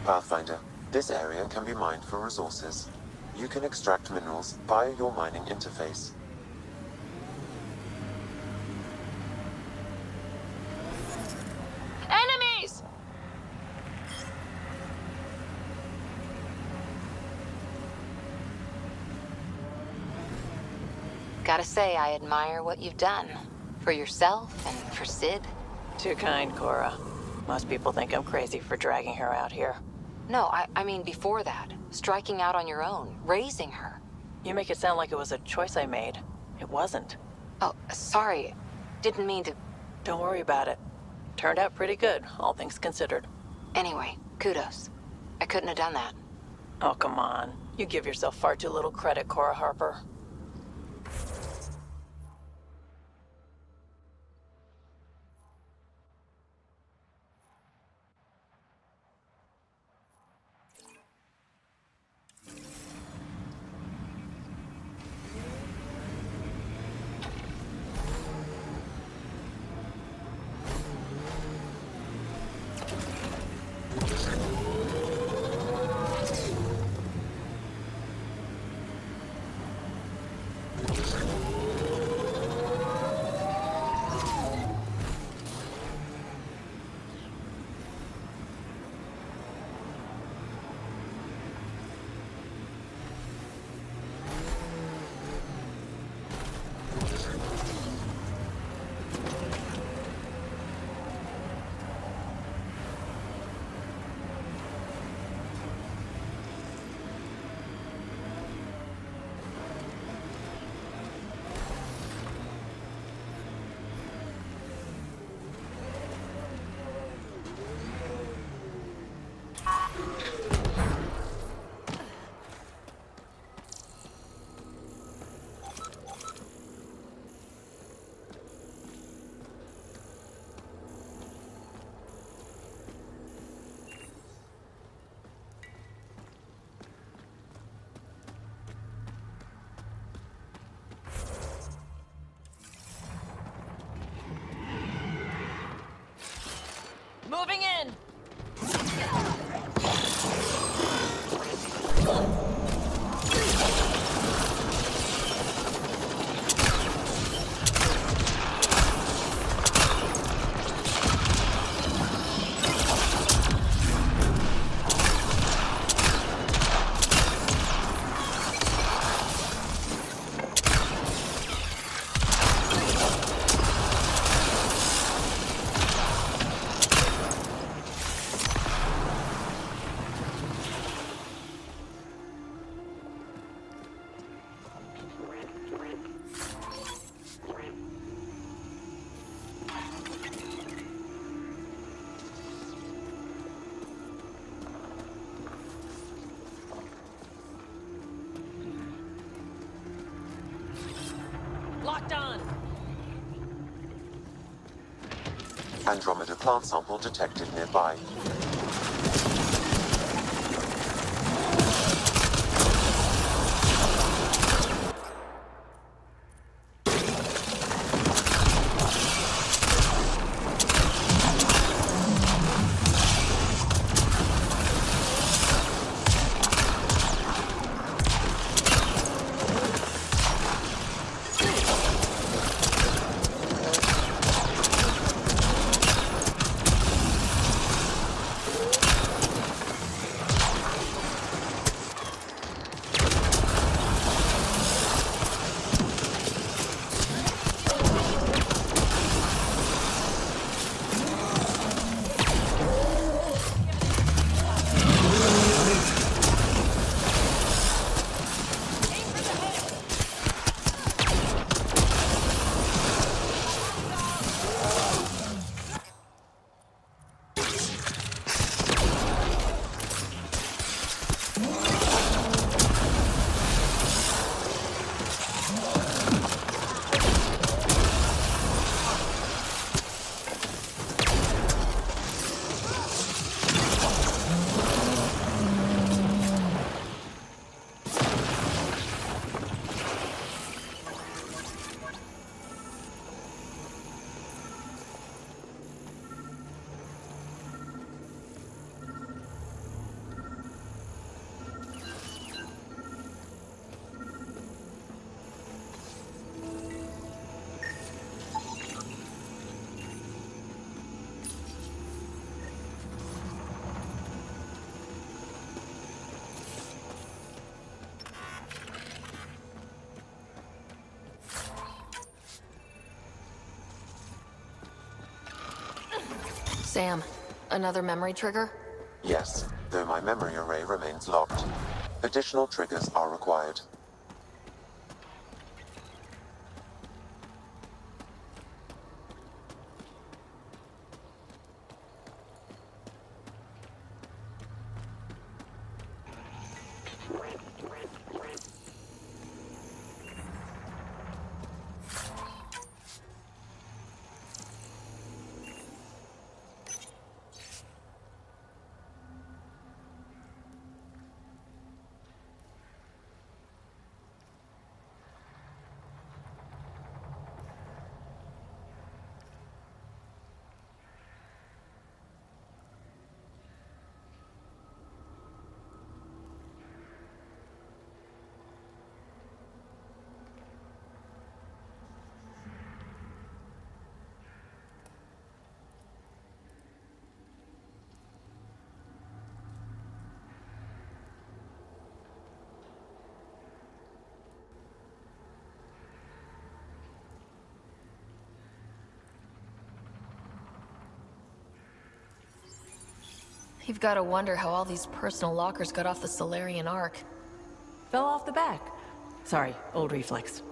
Pathfinder, this area can be mined for resources. You can extract minerals via your mining interface. Enemies! Gotta say, I admire what you've done. For yourself and for Sid. Too kind, Cora. Most people think I'm crazy for dragging her out here. No, I mean before that. Striking out on your own. Raising her. You make it sound like it was a choice I made. It wasn't. Oh, sorry. Didn't mean to... Don't worry about it. Turned out pretty good, all things considered. Anyway, kudos. I couldn't have done that. Oh, come on. You give yourself far too little credit, Cora Harper. Moving in! Locked on! Andromeda plant sample detected nearby. Sam, another memory trigger? Yes, though my memory array remains locked. Additional triggers are required. You've got to wonder how all these personal lockers got off the Solarian Ark. Fell off the back. Sorry, old reflex.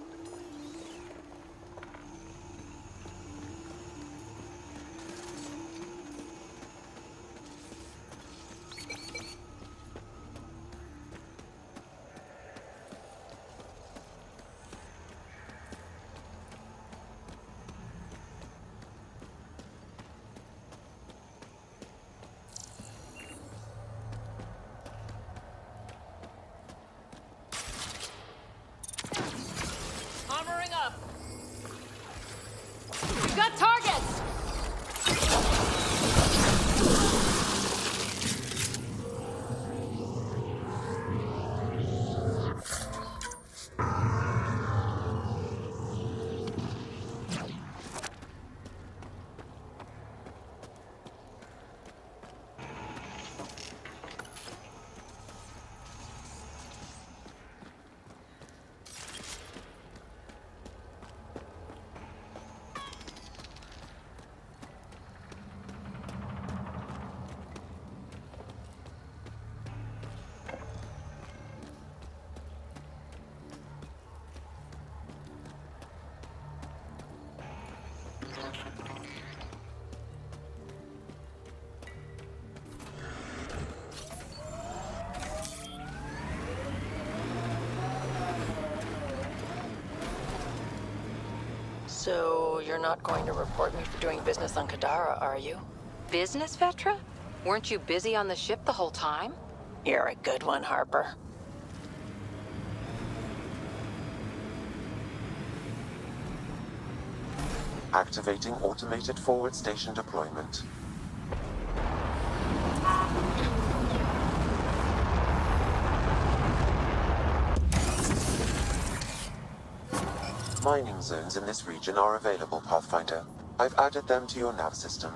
Armoring up! We've got targets! So, you're not going to report me for doing business on Kadara, are you? Business, Vetra? Weren't you busy on the ship the whole time? You're a good one, Harper. Activating automated forward station deployment. Mining zones in this region are available, Pathfinder. I've added them to your nav system.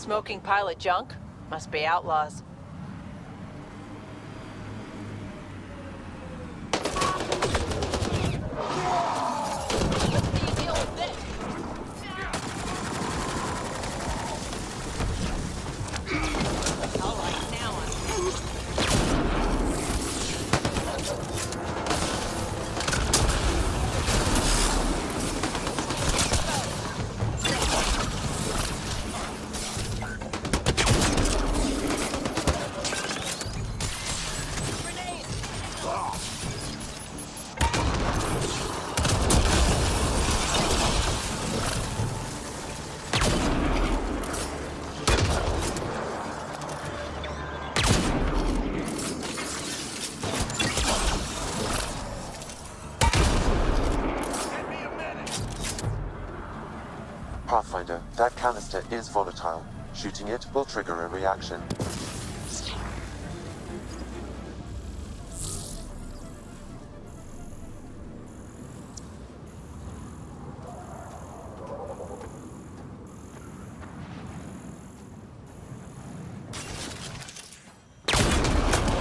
smoking pile of junk? Must be outlaws. Pathfinder, that canister is volatile. Shooting it will trigger a reaction.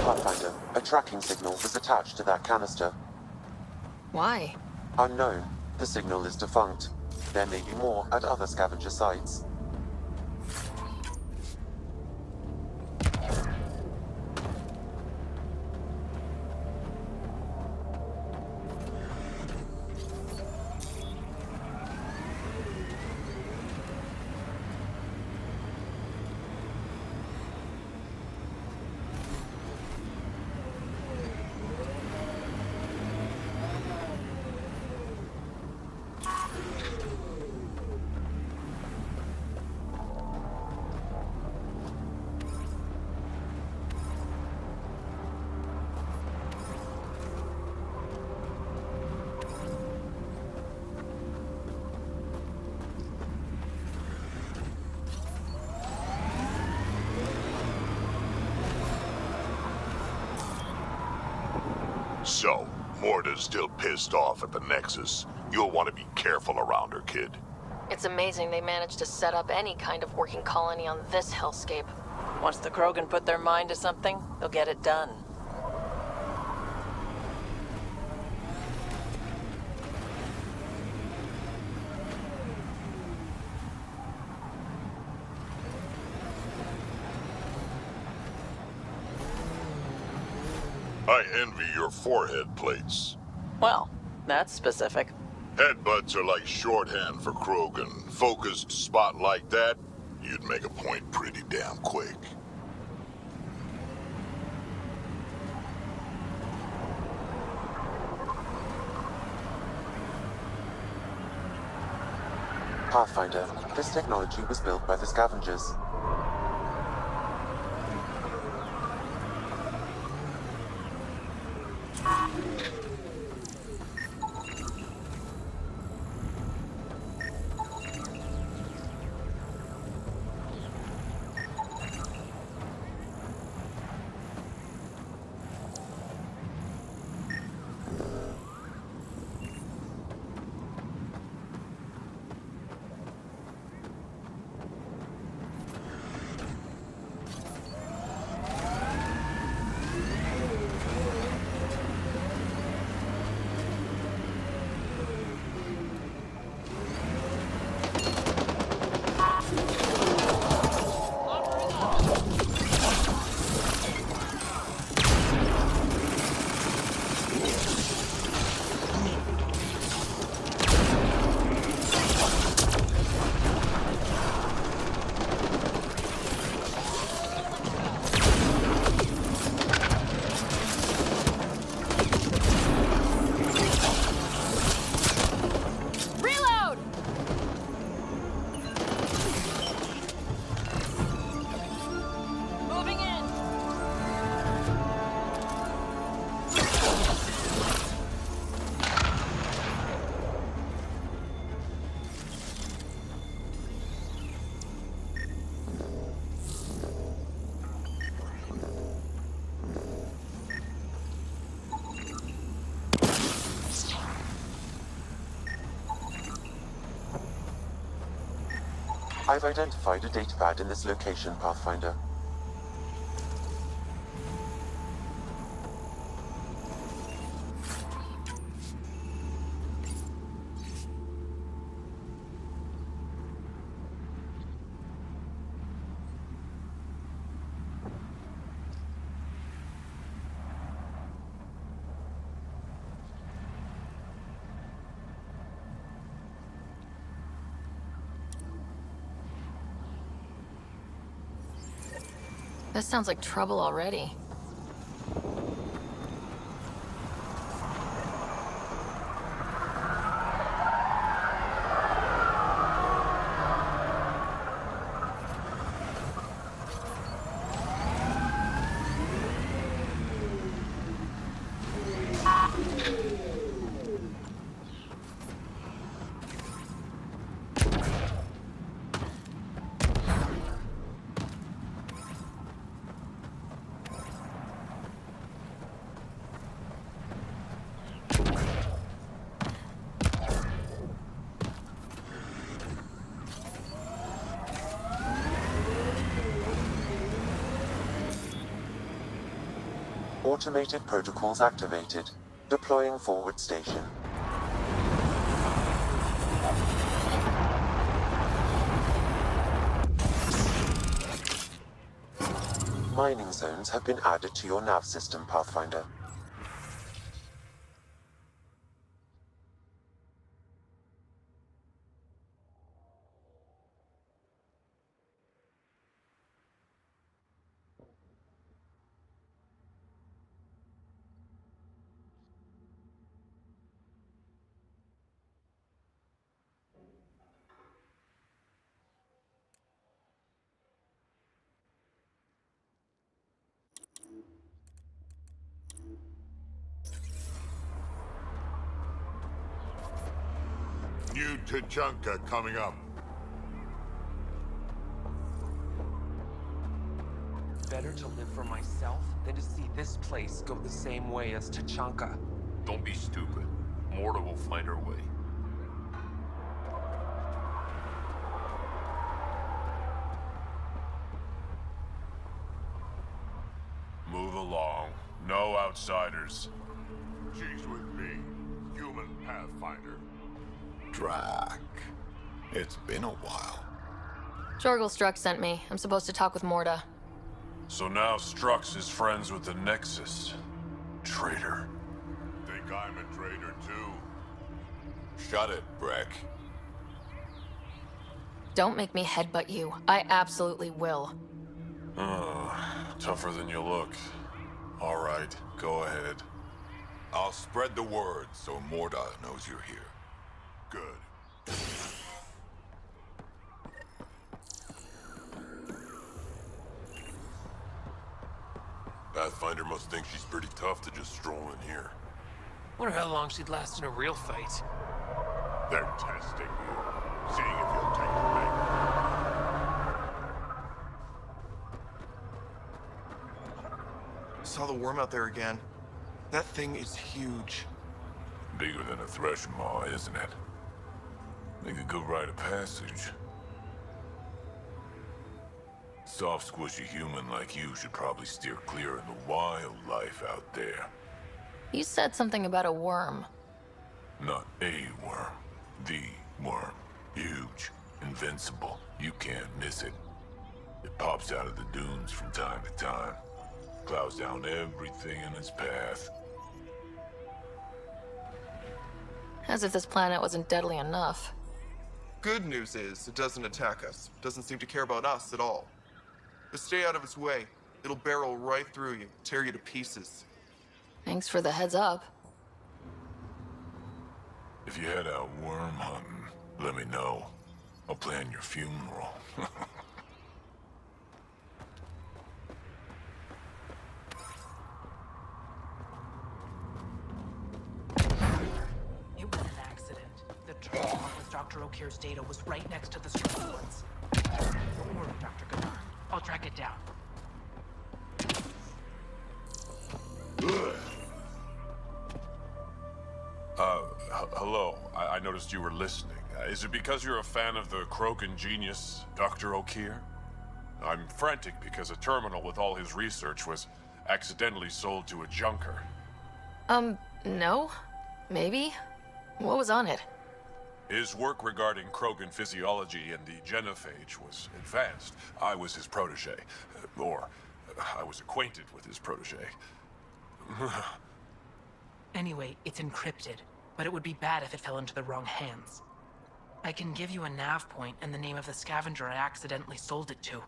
Pathfinder, a tracking signal was attached to that canister. Why? Unknown. The signal is defunct. There may be more at other scavenger sites. So, Morta's still pissed off at the Nexus. You'll want to be careful around her, kid. It's amazing they managed to set up any kind of working colony on this hellscape. Once the Krogan put their mind to something, they'll get it done. I envy your forehead plates. Well, that's specific. Headbutts are like shorthand for Krogan. Focused spot like that, you'd make a point pretty damn quick. Pathfinder, this technology was built by the scavengers. I've identified a datapad in this location, Pathfinder. This sounds like trouble already. Automated protocols activated. Deploying forward station. Mining zones have been added to your nav system, Pathfinder. New Tuchanka coming up. Better to live for myself than to see this place go the same way as Tuchanka. Don't be stupid. Morta will find her way. Move along. No outsiders. She's with me, human Pathfinder. Drack. It's been a while. Jorgel Struck sent me. I'm supposed to talk with Morta. So now Strux is friends with the Nexus. Traitor. Think I'm a traitor too? Shut it, Breck. Don't make me headbutt you. I absolutely will. Tougher than you look. All right, go ahead. I'll spread the word so Morta knows you're here. Good. Pathfinder must think she's pretty tough to just stroll in here. Wonder how long she'd last in a real fight. They're testing you, seeing if you'll take the bait. Saw the worm out there again. That thing is huge. Bigger than a thresh maw, isn't it? Make a good rite of passage. Soft, squishy human like you should probably steer clear of the wildlife out there. You said something about a worm. Not a worm. The worm. Huge. Invincible. You can't miss it. It pops out of the dunes from time to time. Plows down everything in its path. As if this planet wasn't deadly enough. Good news is, it doesn't attack us. Doesn't seem to care about us at all. But stay out of its way. It'll barrel right through you, tear you to pieces. Thanks for the heads up. If you head out worm hunting, let me know. I'll plan your funeral. It was an accident. The terminal with Dr. O'Keir's data was right next to the struggle ones. Don't worry, Dr. Goddard. I'll track it down. Hello. I noticed you were listening. Is it because you're a fan of the Krogan genius, Dr. O'Keer? I'm frantic because a terminal with all his research was accidentally sold to a junker. No. Maybe. What was on it? His work regarding Krogan physiology and the genophage was advanced. I was his protege. Or, I was acquainted with his protege. Anyway, it's encrypted, but it would be bad if it fell into the wrong hands. I can give you a nav point and the name of the scavenger I accidentally sold it to.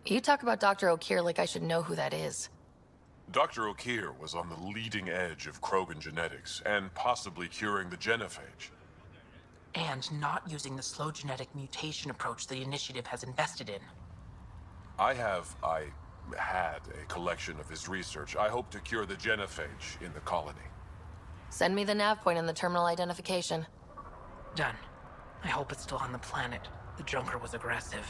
You talk about Dr. O'Keer like I should know who that is. Dr. O'Keer was on the leading edge of Krogan genetics, and possibly curing the genophage. And not using the slow genetic mutation approach the Initiative has invested in. I had a collection of his research. I hope to cure the genophage in the colony. Send me the nav point and the terminal identification. Done. I hope it's still on the planet. The junker was aggressive.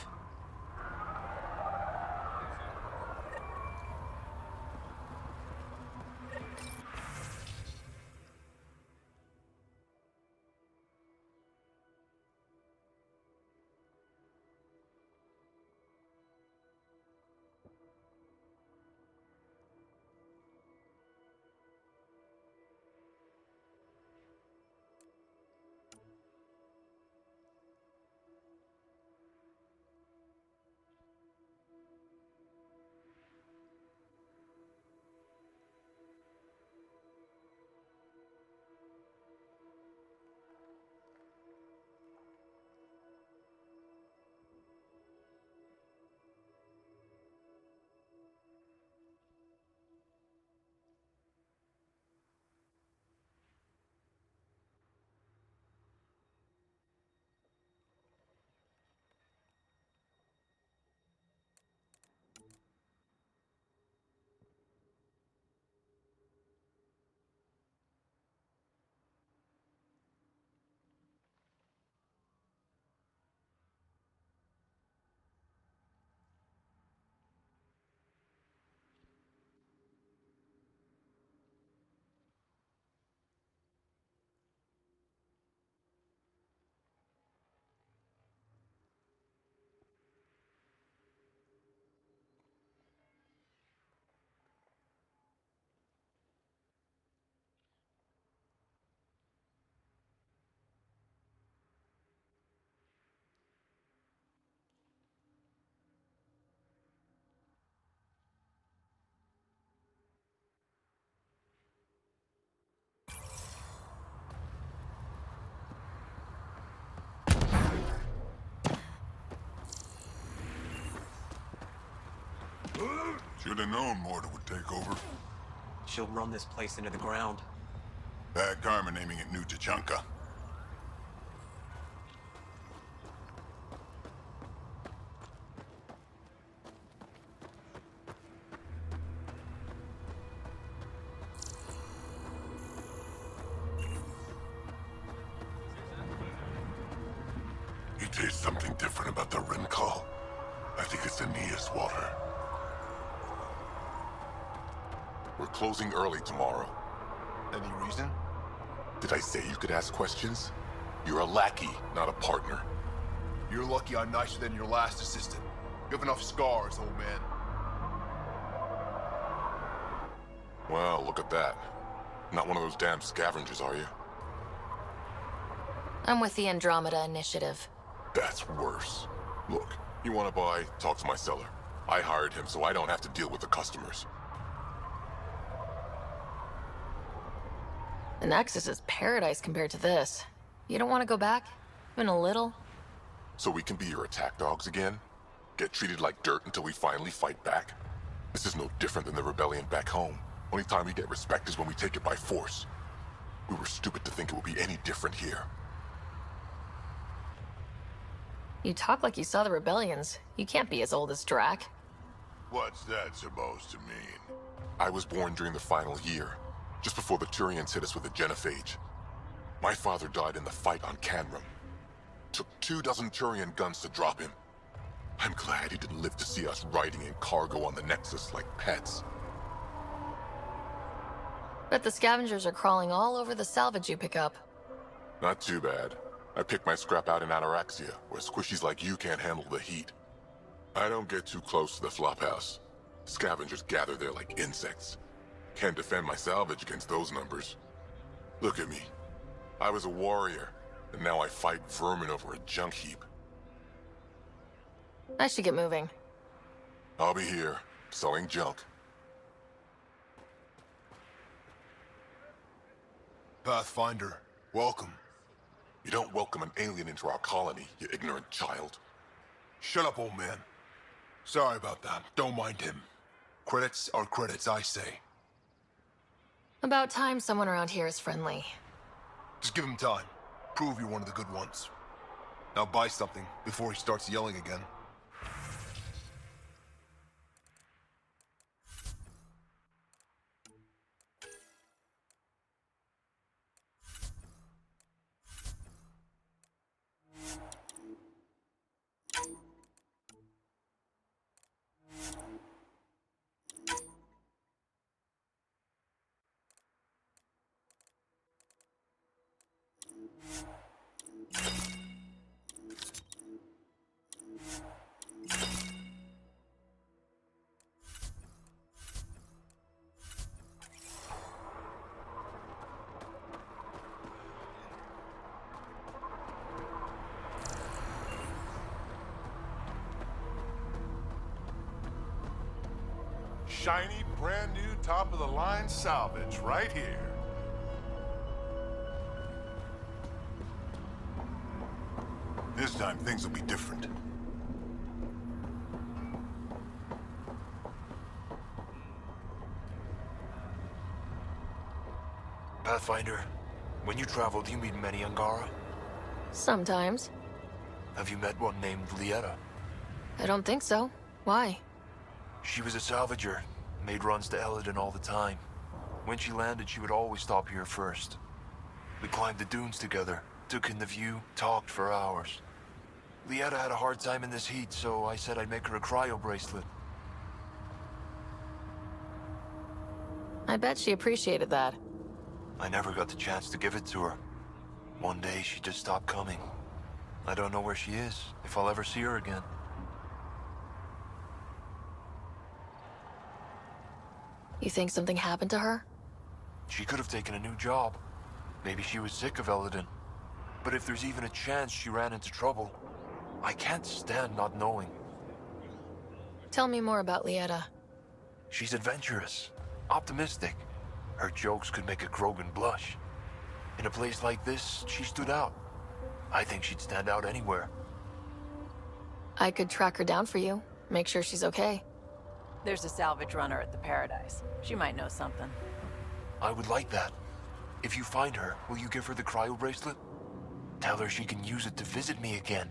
Should have known Morta would take over. She'll run this place into the ground. Bad karma naming it New Tuchanka. You taste something different about the rim call. I think it's Aeneas water. We're closing early tomorrow. Any reason? Did I say you could ask questions? You're a lackey, not a partner. You're lucky I'm nicer than your last assistant. You have enough scars, old man. Well, look at that. Not one of those damn scavengers, are you? I'm with the Andromeda Initiative. That's worse. Look, you want to buy? Talk to my seller. I hired him so I don't have to deal with the customers. The Nexus is paradise compared to this. You don't want to go back? Even a little? So we can be your attack dogs again? Get treated like dirt until we finally fight back? This is no different than the rebellion back home. Only time we get respect is when we take it by force. We were stupid to think it would be any different here. You talk like you saw the rebellions. You can't be as old as Drack. What's that supposed to mean? I was born during the final year, just before the Turians hit us with the genophage. My father died in the fight on Canrum. Took 24 Turian guns to drop him. I'm glad he didn't live to see us riding in cargo on the Nexus like pets. Bet the scavengers are crawling all over the salvage you pick up. Not too bad. I picked my scrap out in Ataraxia, where squishies like you can't handle the heat. I don't get too close to the flophouse. Scavengers gather there like insects. Can't defend my salvage against those numbers. Look at me. I was a warrior, and now I fight vermin over a junk heap. I should get moving. I'll be here, selling junk. Pathfinder, welcome. You don't welcome an alien into our colony, you ignorant child. Shut up, old man. Sorry about that. Don't mind him. Credits are credits, I say. About time someone around here is friendly. Just give him time. Prove you're one of the good ones. Now buy something before he starts yelling again. Shiny, brand new, top-of-the-line salvage right here. This time, things will be different. Pathfinder, when you travel, do you meet many Angara? Sometimes. Have you met one named Lieta? I don't think so. Why? She was a salvager, made runs to Elaaden all the time. When she landed, she would always stop here first. We climbed the dunes together, took in the view, talked for hours. Lieta had a hard time in this heat, so I said I'd make her a cryo bracelet. I bet she appreciated that. I never got the chance to give it to her. One day, she just stopped coming. I don't know where she is, if I'll ever see her again. You think something happened to her? She could have taken a new job. Maybe she was sick of Elaaden. But if there's even a chance she ran into trouble, I can't stand not knowing. Tell me more about Lieta. She's adventurous, optimistic. Her jokes could make a Krogan blush. In a place like this, she stood out. I think she'd stand out anywhere. I could track her down for you, make sure she's okay. There's a salvage runner at the Paradise. She might know something. I would like that. If you find her, will you give her the cryo bracelet? Tell her she can use it to visit me again.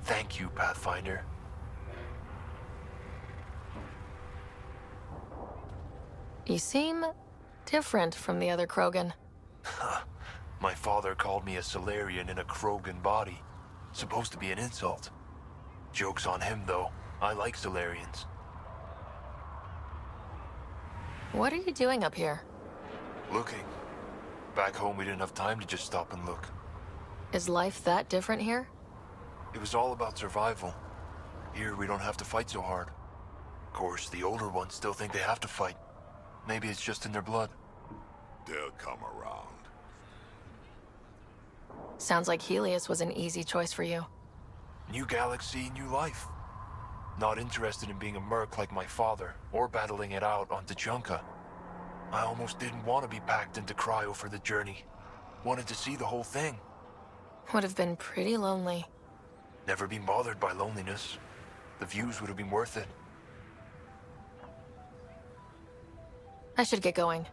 Thank you, Pathfinder. You seem different from the other Krogan. My father called me a Solarian in a Krogan body. Supposed to be an insult. Joke's on him, though. I like Solarians. What are you doing up here? Looking. Back home, we didn't have time to just stop and look. Is life that different here? It was all about survival. Here, we don't have to fight so hard. Of course, the older ones still think they have to fight. Maybe it's just in their blood. They'll come around. Sounds like Helios was an easy choice for you. New galaxy, new life. Not interested in being a merc like my father, or battling it out on Tuchanka. I almost didn't want to be packed into cryo for the journey. Wanted to see the whole thing. Would have been pretty lonely. Never been bothered by loneliness. The views would have been worth it. I should get going.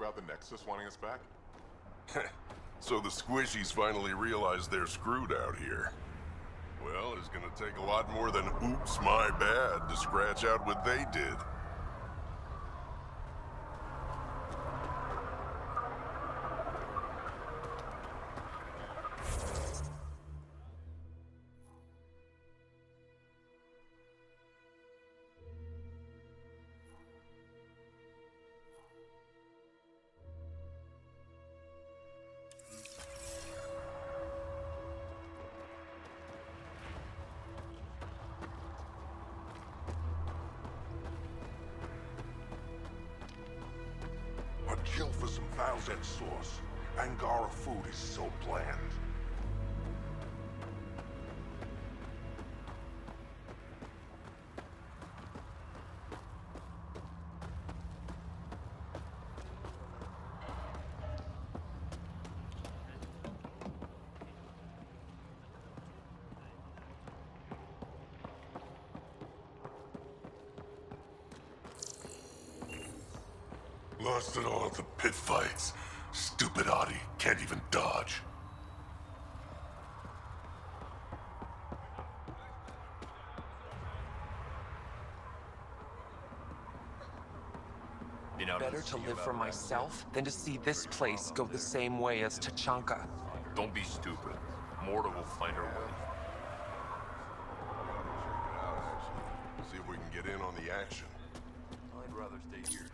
about the Nexus wanting us back? So the squishies finally realize they're screwed out here. Well, it's gonna take a lot more than oops, my bad to scratch out what they did. I'd kill for some Valzet sauce. Angara food is so bland. Lost it all at the pit fights. Stupid Adi can't even dodge. Better to live for myself than to see this place go the same way as Tuchanka. Don't be stupid. Morta will find her way. See if we can get in on the action. I'd rather stay here.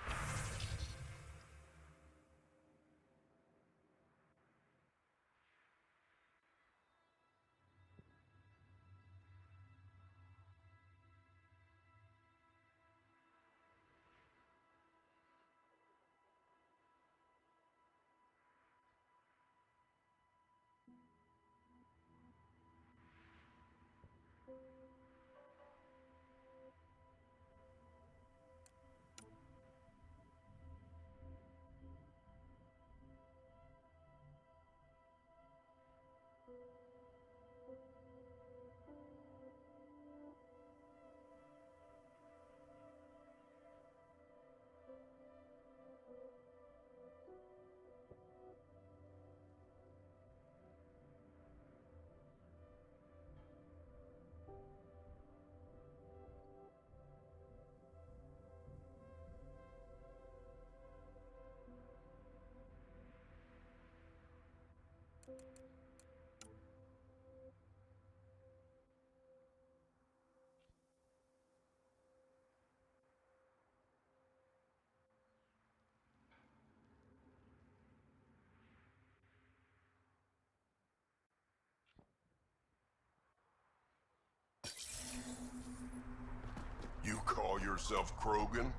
You call yourself Krogan?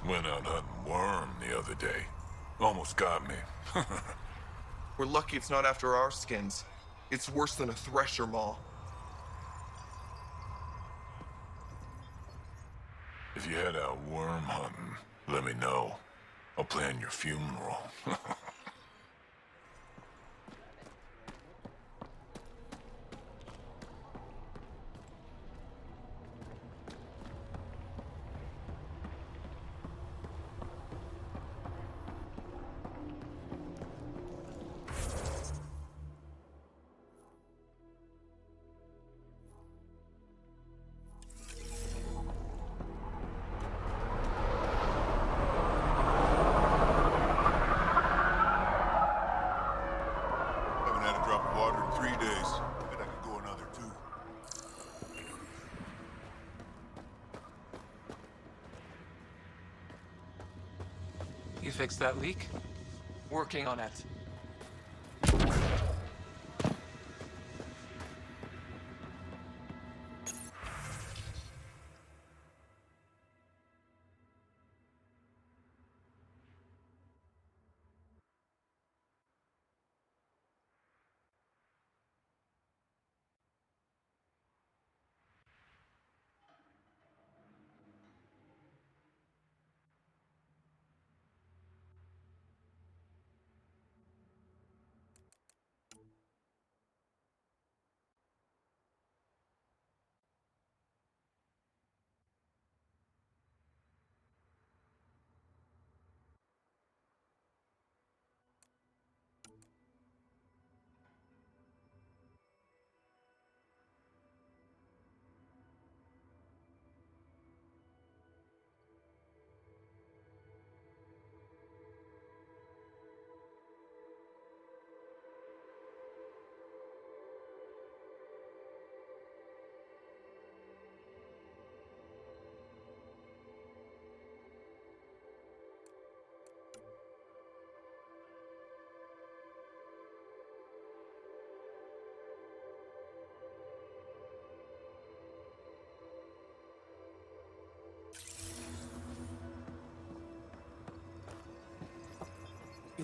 Went out hunting worm the other day. Almost got me. We're lucky it's not after our skins. It's worse than a thresher maw. If you head out worm hunting, let me know. I'll plan your funeral. Haven't had a drop of water in 3 days. Bet I could go another 2. You fixed that leak? Working on it.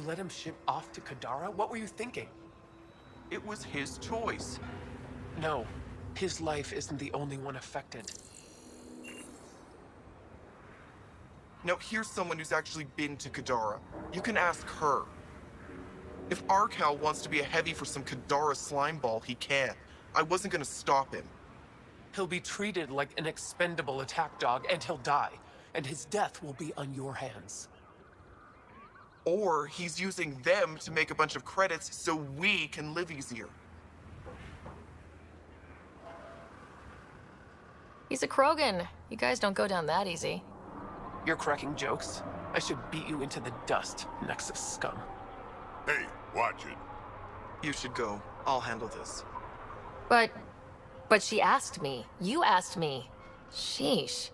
let him ship off to Kadara? What were you thinking? It was his choice. No, his life isn't the only one affected. Now here's someone who's actually been to Kadara. You can ask her. If Arcal wants to be a heavy for some Kadara slime ball, he can. I wasn't gonna stop him. He'll be treated like an expendable attack dog, and he'll die. And his death will be on your hands. Or he's using them to make a bunch of credits so we can live easier. He's a Krogan. You guys don't go down that easy. You're cracking jokes. I should beat you into the dust, Nexus scum. Hey, watch it. You should go. I'll handle this. But she asked me. You asked me. Sheesh.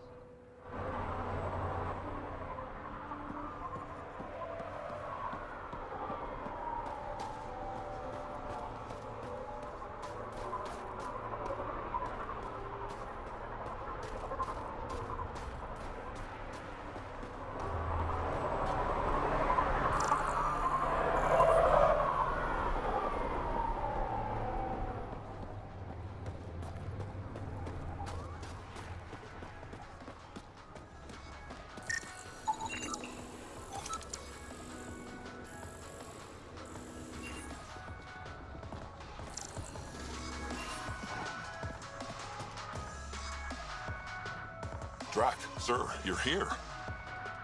Drack, sir, you're here.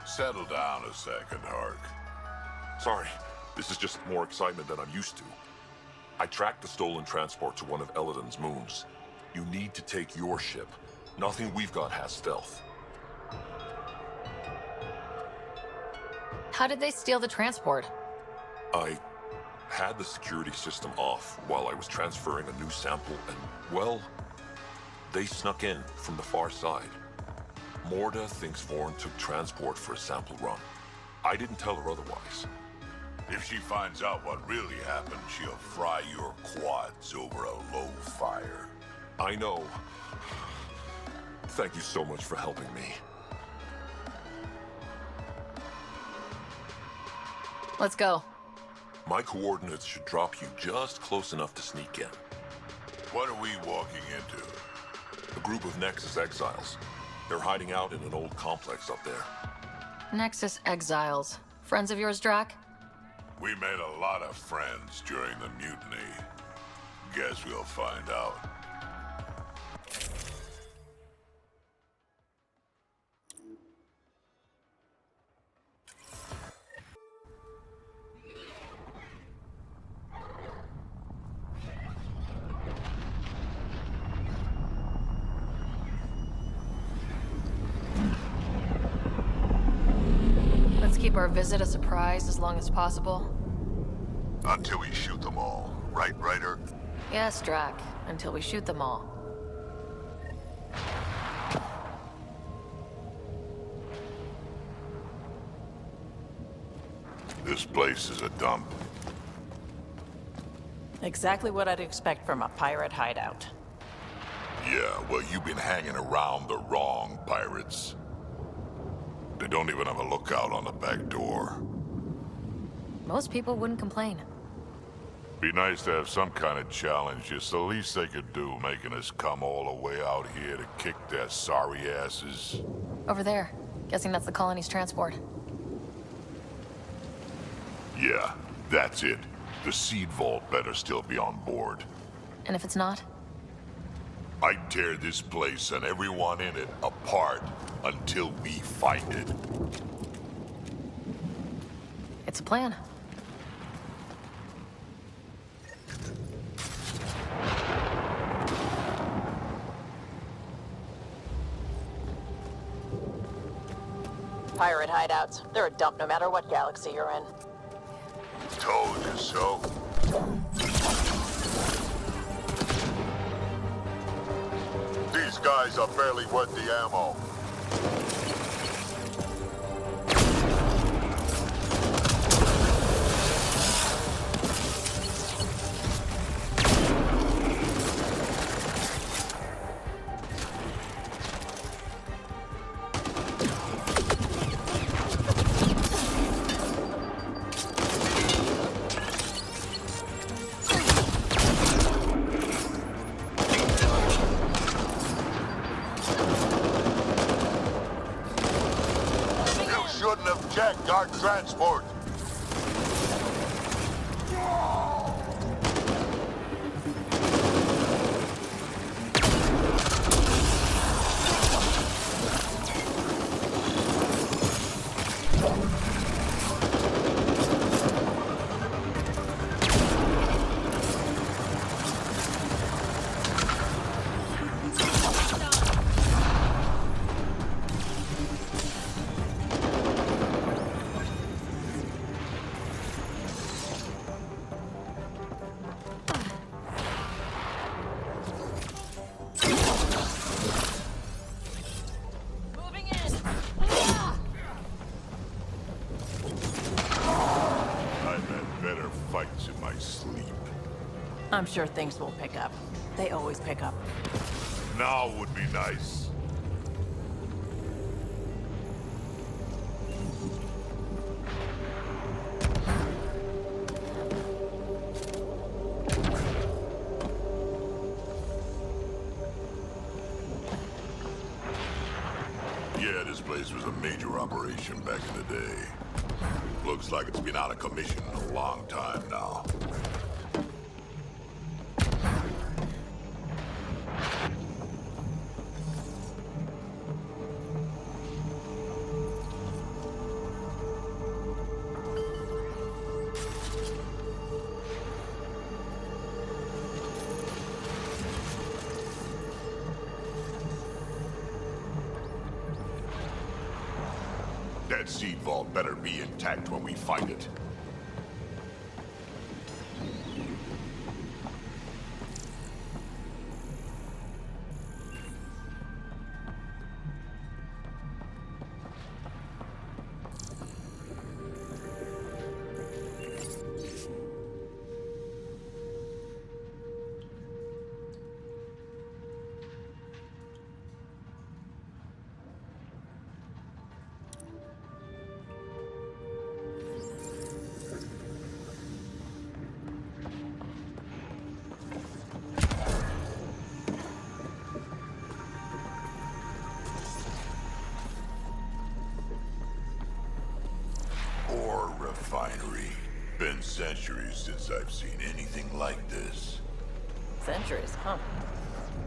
Settle down a second, Hark. Sorry, this is just more excitement than I'm used to. I tracked the stolen transport to one of Elaaden's moons. You need to take your ship. Nothing we've got has stealth. How did they steal the transport? I had the security system off while I was transferring a new sample and, well, they snuck in from the far side. Morda thinks Vorn took transport for a sample run. I didn't tell her otherwise. If she finds out what really happened, she'll fry your quads over a low fire. I know. Thank you so much for helping me. Let's go. My coordinates should drop you just close enough to sneak in. What are we walking into? A group of Nexus exiles. They're hiding out in an old complex up there. Nexus exiles. Friends of yours, Drack? We made a lot of friends during the mutiny. Guess we'll find out. Keep our visit a surprise as long as possible. Until we shoot them all. Right, Ryder? Yes, Drack. Until we shoot them all. This place is a dump. Exactly what I'd expect from a pirate hideout. Yeah, well, you've been hanging around the wrong pirates. They don't even have a lookout on the back door. Most people wouldn't complain. Be nice to have some kind of challenge. It's the least they could do, making us come all the way out here to kick their sorry asses. Over there. Guessing that's the colony's transport. Yeah, that's it. The seed vault better still be on board. And if it's not? I'd tear this place and everyone in it apart until we find it. It's a plan. Pirate hideouts. They're a dump no matter what galaxy you're in. Told you so. These guys are barely worth the ammo. Guard transport! I'm sure things will pick up. They always pick up. Now would be nice. Yeah, this place was a major operation back in the day. Looks like it's been out of commission a long time now. That seed vault better be intact when we find it. Refinery. Been centuries since I've seen anything like this. Centuries, huh?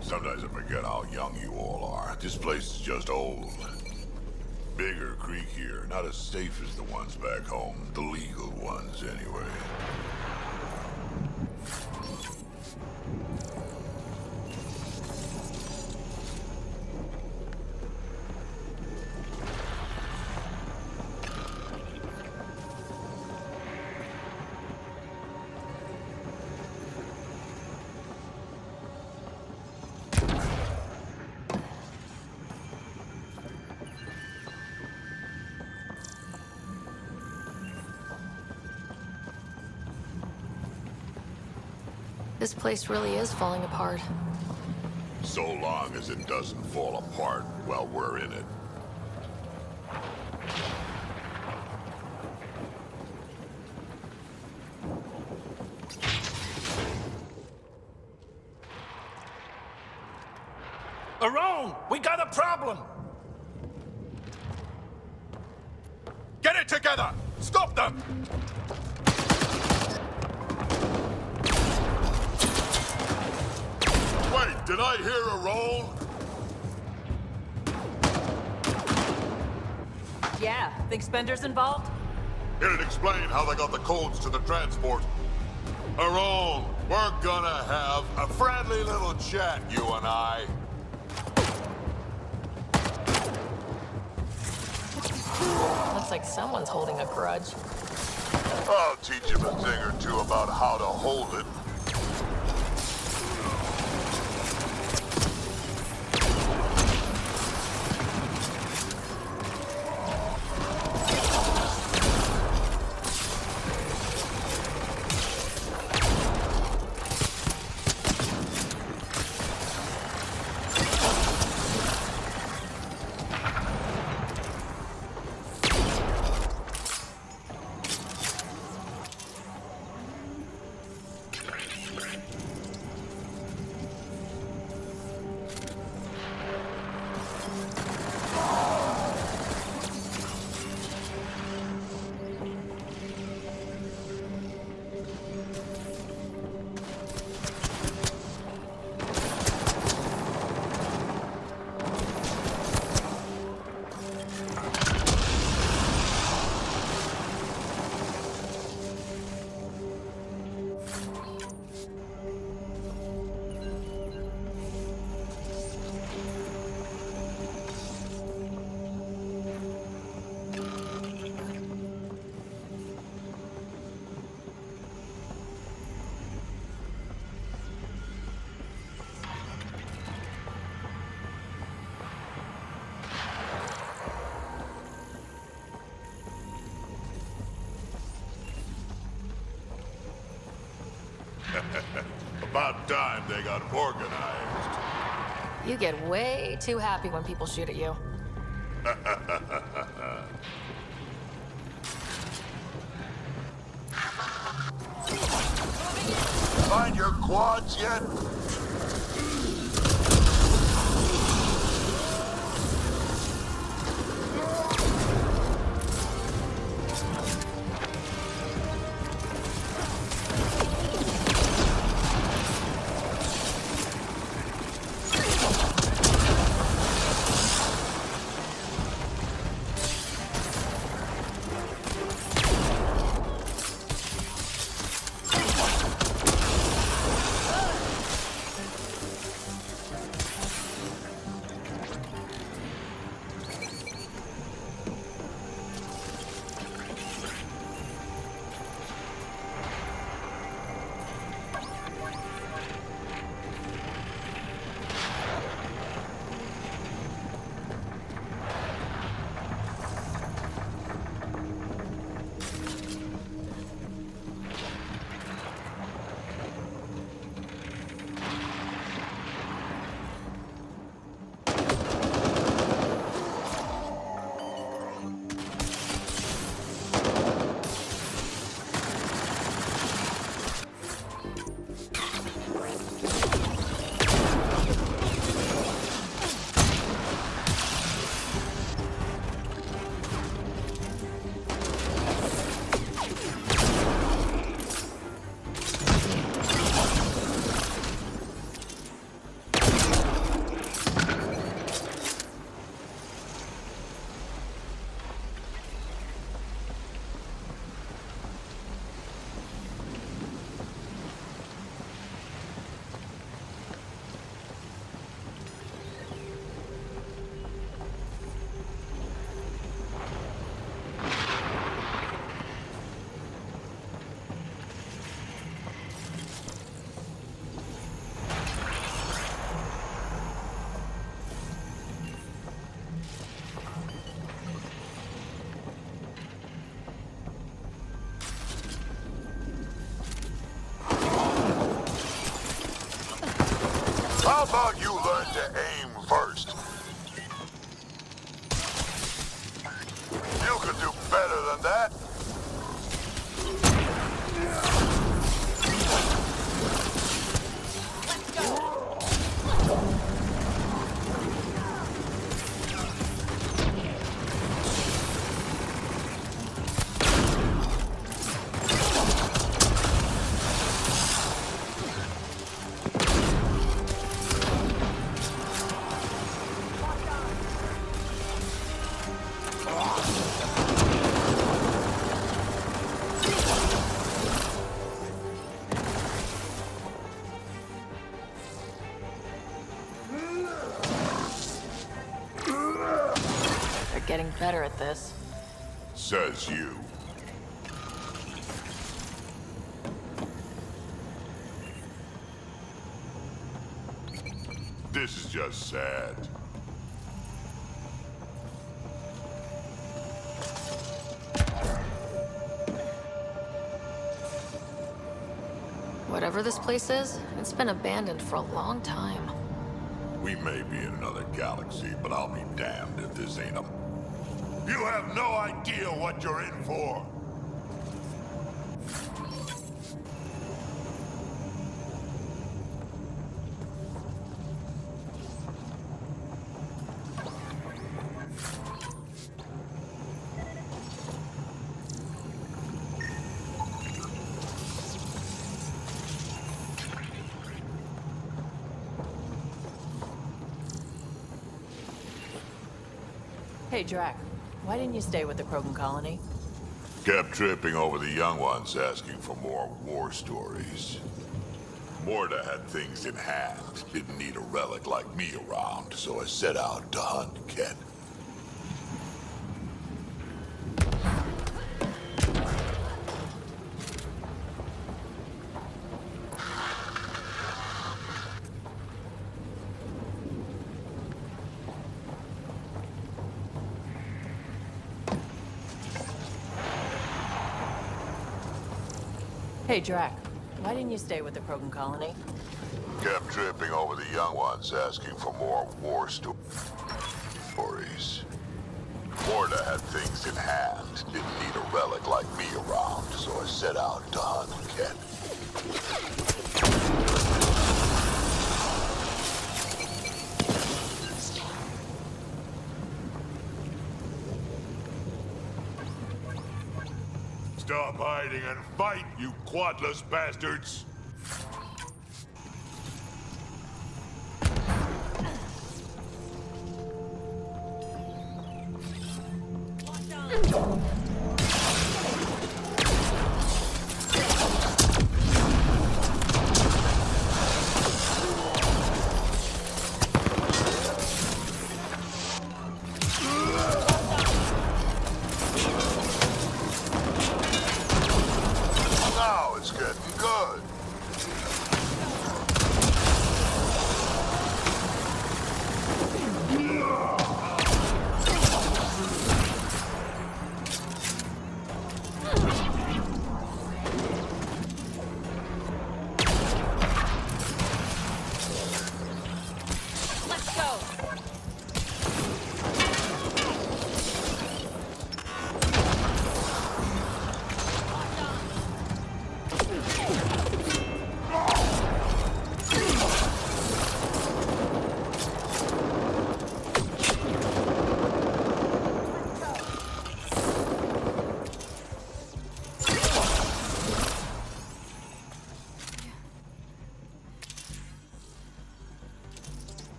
Sometimes I forget how young you all are. This place is just old. Bigger creek here, not as safe as the ones back home. The legal ones, anyway. This place really is falling apart. So long as it doesn't fall apart while we're in it. Aroane! We got a problem! Get it together! Stop them! Wait, did I hear Aroane? Yeah, think Spender's involved? It'd explain how they got the codes to the transport. Aroane, we're gonna have a friendly little chat, you and I. Looks like someone's holding a grudge. I'll teach him a thing or two about how to hold it. About time they got organized. You get way too happy when people shoot at you. Find your quads yet? How about you learn to aim first? You could do better than that. Getting better at this. Says you. This is just sad. Whatever this place is, it's been abandoned for a long time. We may be in another galaxy, but I'll be damned if this ain't 'em. You have no idea what you're in for. Hey, Drack. Why didn't you stay with the Krogan colony? Kept tripping over the young ones asking for more war stories. Morta had things in hand. Didn't need a relic like me around, so I set out to hunt Ken. Hey, Drack. Why didn't you stay with the Krogan colony? Kept tripping over the young ones, asking for more war stories. Morda had things in hand. Didn't need a relic like me around, so I set out to hunt Ken. Stop hiding and fight, you quadless bastards! Now it's getting good. Let's go.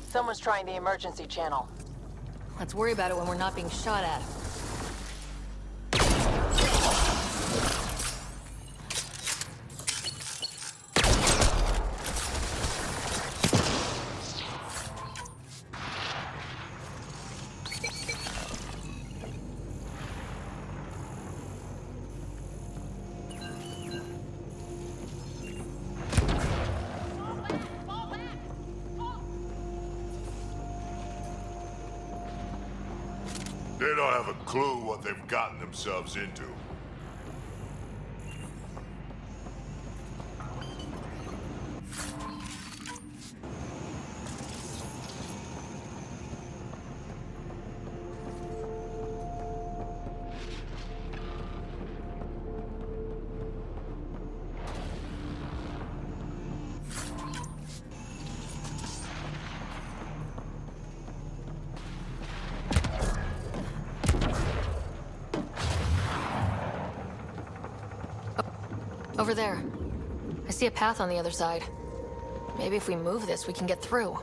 Someone's trying the emergency channel. Let's worry about it when we're not being shot at. They don't have a clue what they've gotten themselves into. Over there. I see a path on the other side. Maybe if we move this, we can get through.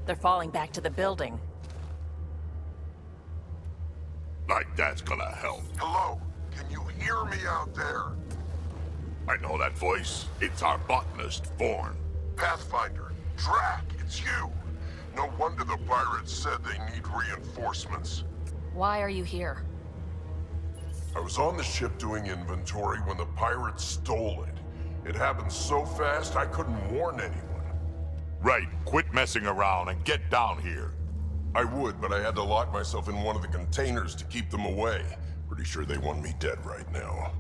They're falling back to the building. Like that's gonna help. Hello? Can you hear me out there? I know that voice. It's our botanist, Vorn. Pathfinder, Drack, it's you. No wonder the pirates said they need reinforcements. Why are you here? I was on the ship doing inventory when the pirates stole it. It happened so fast I couldn't warn anyone. Right, quit messing around and get down here. I would, but I had to lock myself in one of the containers to keep them away. Pretty sure they want me dead right now.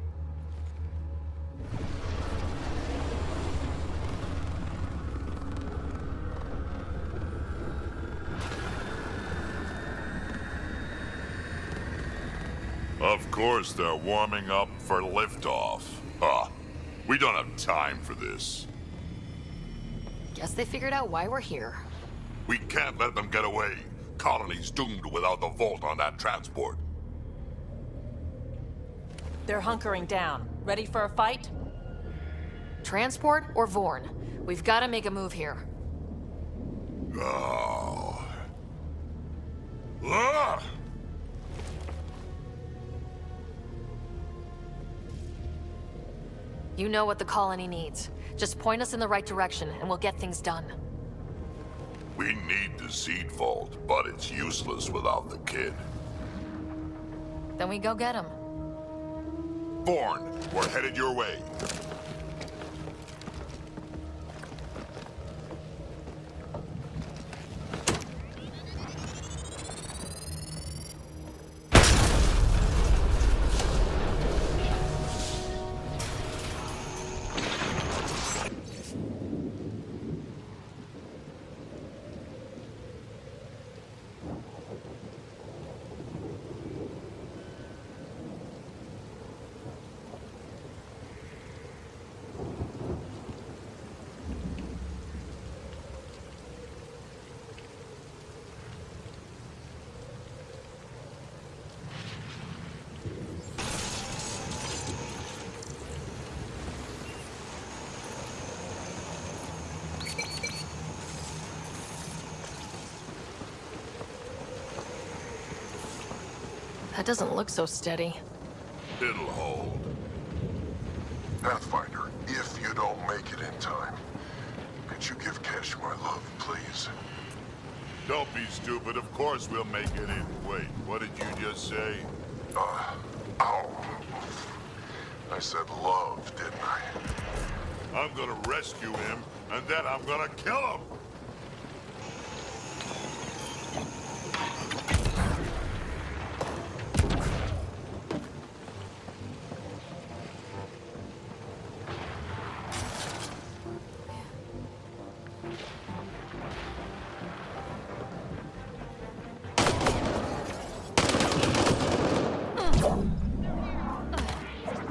Of course they're warming up for liftoff. Huh. We don't have time for this. Guess they figured out why we're here. We can't let them get away. Colony's doomed without the vault on that transport. They're hunkering down. Ready for a fight? Transport or Vorn? We've got to make a move here. Oh. Ah! You know what the colony needs. Just point us in the right direction and we'll get things done. We need the seed vault, but it's useless without the kid. Then we go get him. Vorn, we're headed your way. That doesn't look so steady. It'll hold. Pathfinder, if you don't make it in time, could you give Kesh my love, please? Don't be stupid. Of course we'll make it in. Wait, what did you just say? Ow. I said love, didn't I? I'm gonna rescue him, and then I'm gonna kill him!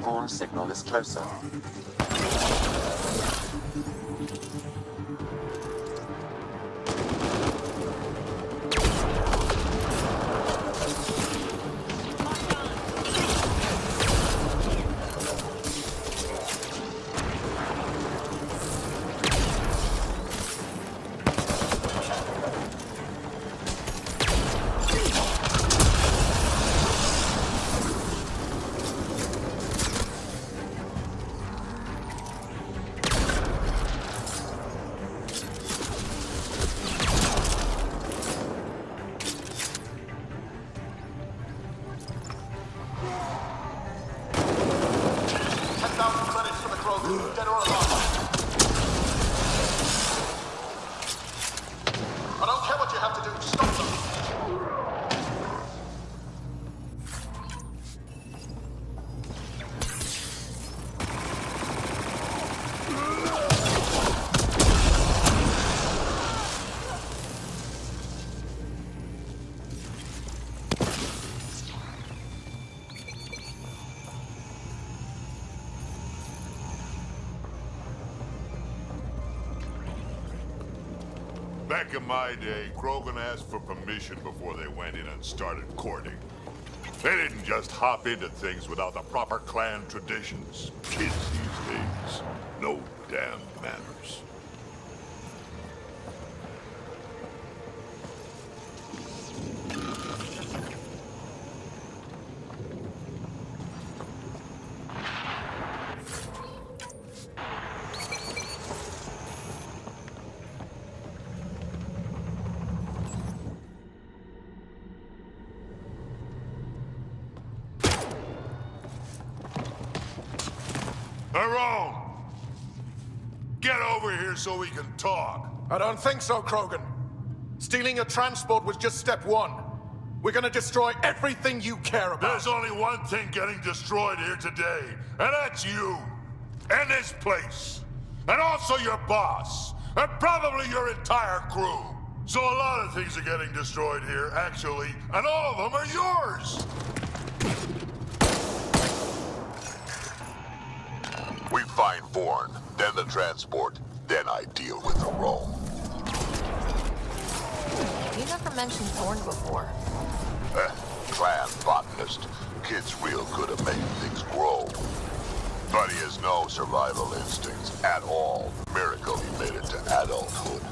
Vorn's signal is closer. Back in my day, Krogan asked for permission before they went in and started courting. They didn't just hop into things without the proper clan traditions. Kids these days, no damn manners. Aroane! Get over here so we can talk. I don't think so, Krogan. Stealing a transport was just step one. We're gonna destroy everything you care about. There's only one thing getting destroyed here today, and that's you. And this place. And also your boss. And probably your entire crew. So a lot of things are getting destroyed here, actually, and all of them are yours! We find Vorn, then the transport, then I deal with Aroane. You never mentioned Vorn before. Clan botanist. Kid's real good at making things grow. But he has no survival instincts at all. Miracle he made it to adulthood.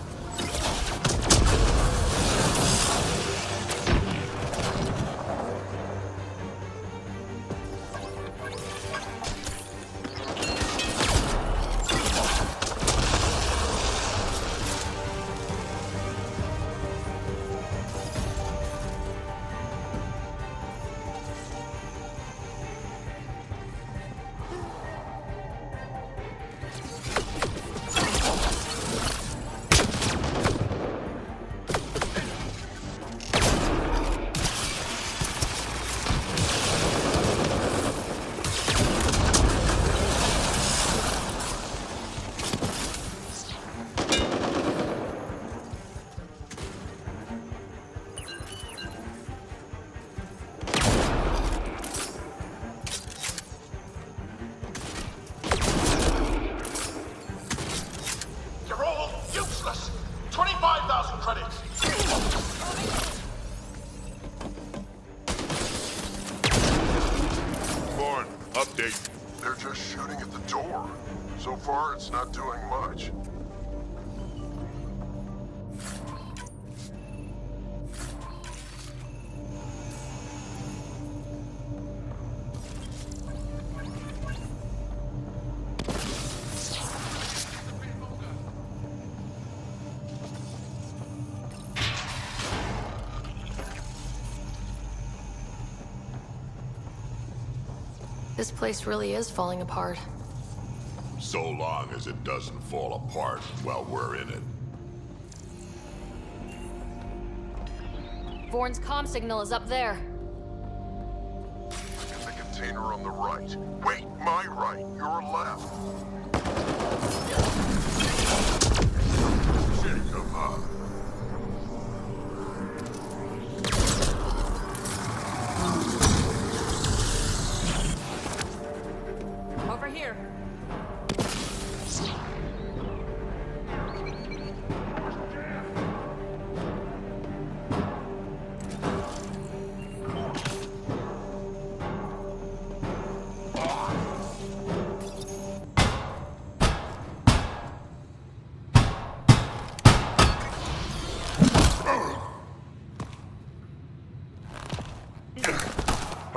They're just shooting at the door. So far, it's not doing much. This place really is falling apart. So long as it doesn't fall apart while we're in it. Vorn's comm signal is up there. In the container on the right. Wait, my right. Your left. Shit, come on. Over here.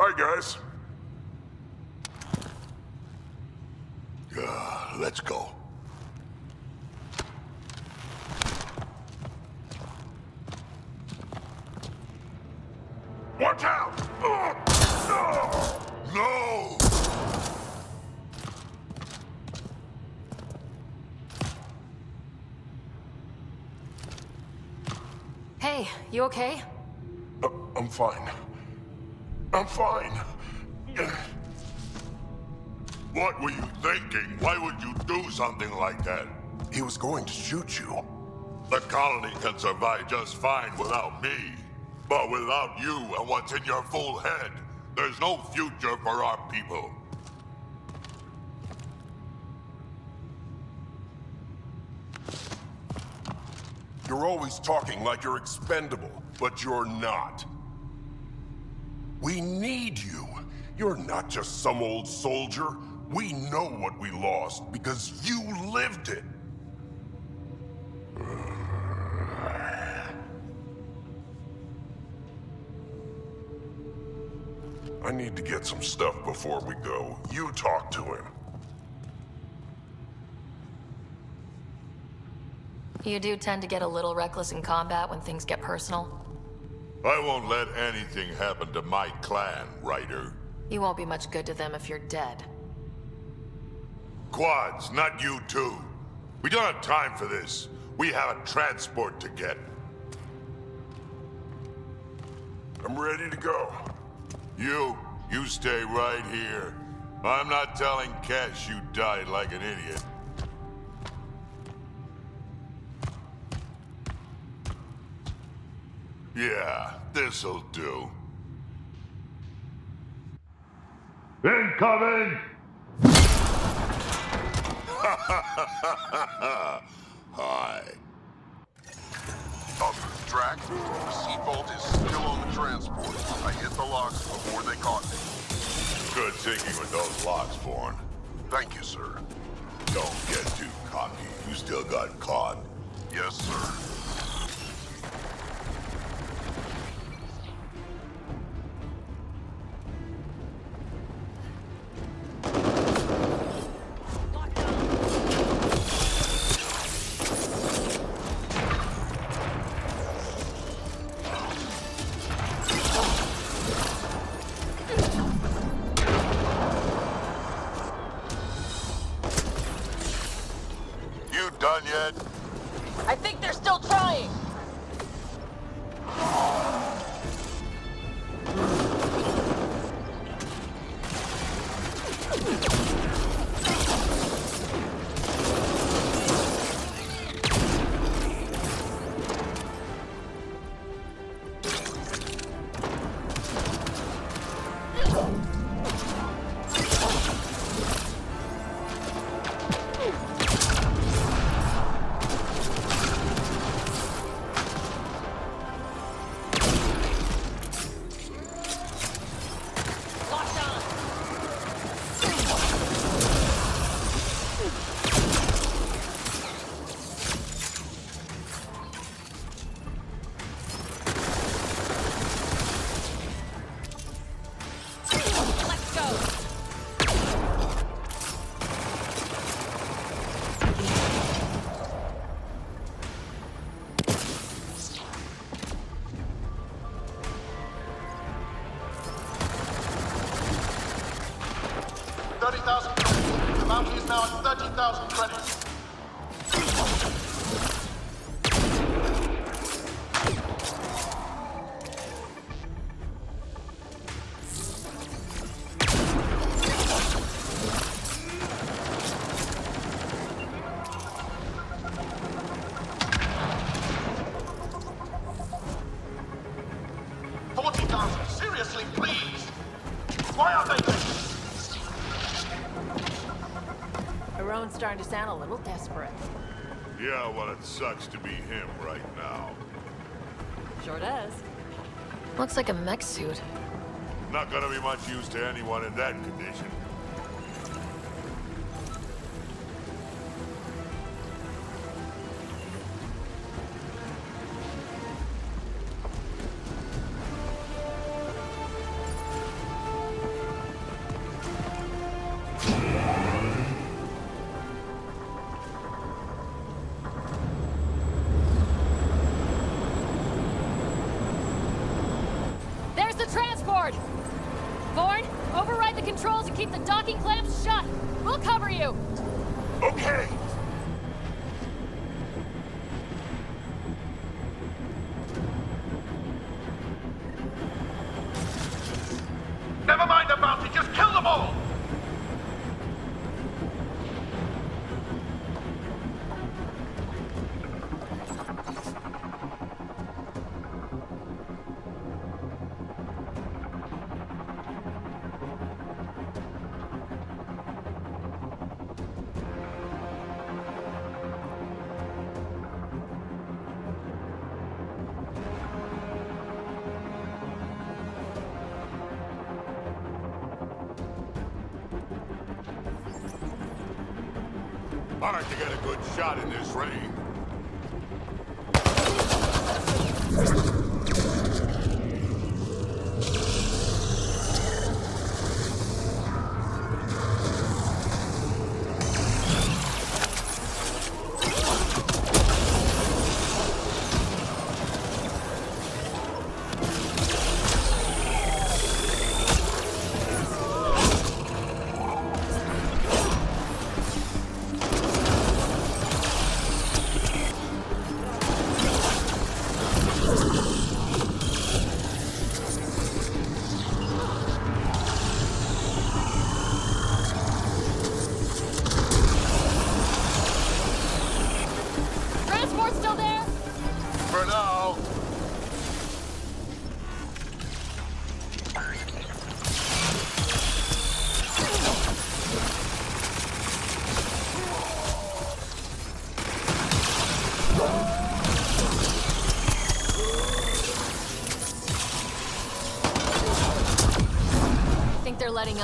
Hi, guys. Let's go. Watch out! No! Hey, you okay? I'm fine. I'm fine. What were you thinking? Why would you do something like that? He was going to shoot you. The colony can survive just fine without me. But without you and what's in your full head, there's no future for our people. You're always talking like you're expendable, but you're not. We need you. You're not just some old soldier. We know what we lost because you lived it. I need to get some stuff before we go. You talk to him. You do tend to get a little reckless in combat when things get personal. I won't let anything happen to my clan, Ryder. You won't be much good to them if you're dead. Quads, not you two. We don't have time for this. We have a transport to get. I'm ready to go. You stay right here. I'm not telling Cash you died like an idiot. Yeah, this'll do. Incoming! Hi. Drack, the seat bolt is still on the transport. I hit the locks before they caught me. Good thinking with those locks, Vorn. Thank you, sir. Don't get too cocky. You still got caught. Yes, sir. Done yet? I think they're still trying. now at 30,000 credits. Seriously, please! Why are they... Aroane's starting to sound a little desperate. Yeah, well, it sucks to be him right now. Sure does. Looks like a mech suit. Not gonna be much use to anyone in that condition. Vorn, override the controls and keep the docking clamps shut. We'll cover you. Okay. Never mind about it, just kill them all! I like to get a good shot in this rain.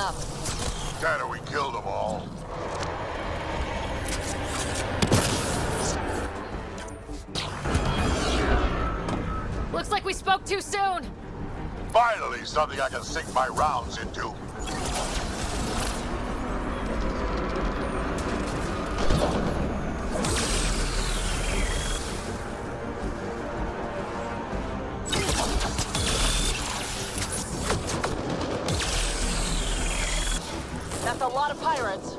up. Kinda, we killed them all. Looks like we spoke too soon. Finally, something I can sink my rounds into. That's a lot of pirates.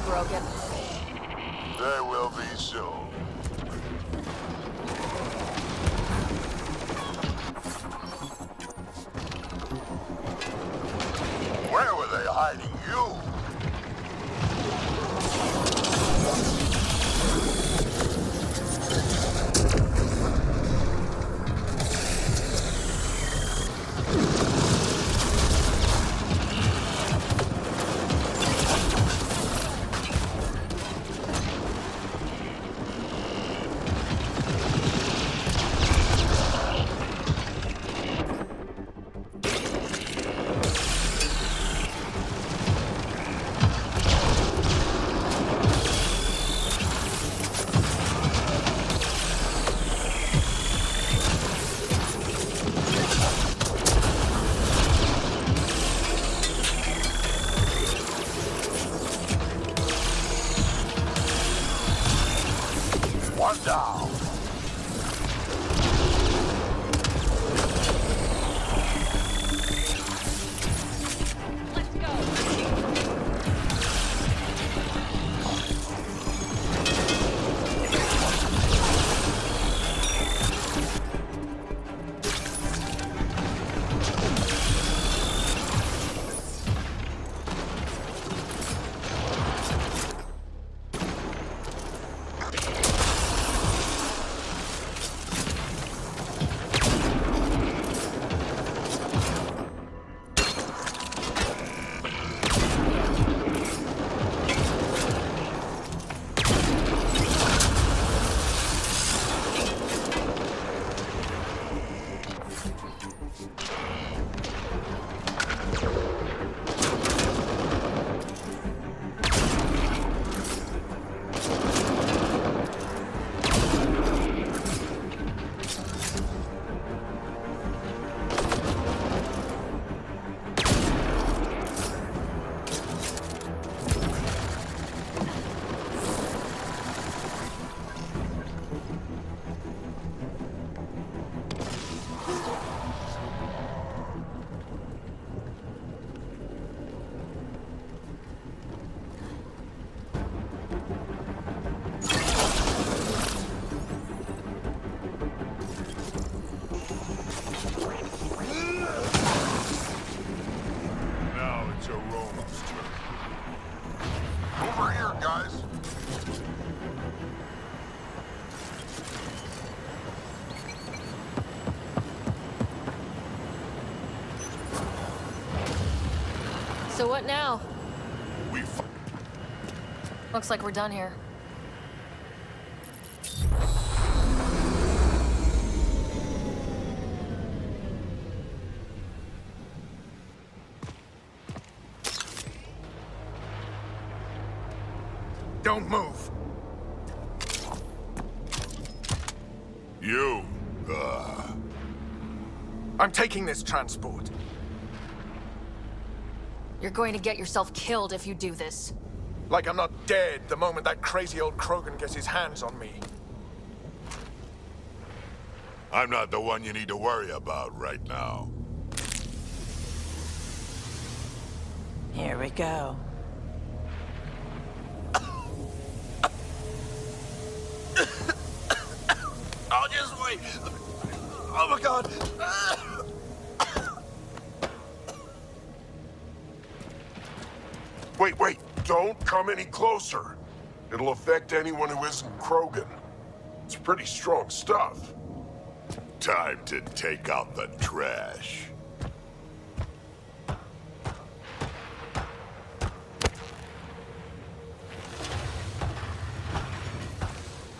Broken. They will be soon. Where were they hiding you? One down. Let's go. Now it's Aroane's turn. Over here, guys. So what now? We Looks like we're done here. Don't move. You, I'm taking this transport. You're going to get yourself killed if you do this. Like I'm not dead the moment that crazy old Krogan gets his hands on me. I'm not the one you need to worry about right now. Here we go. I'll just away! Oh my god! Wait, don't come any closer. It'll affect anyone who isn't Krogan. It's pretty strong stuff. Time to take out the trash.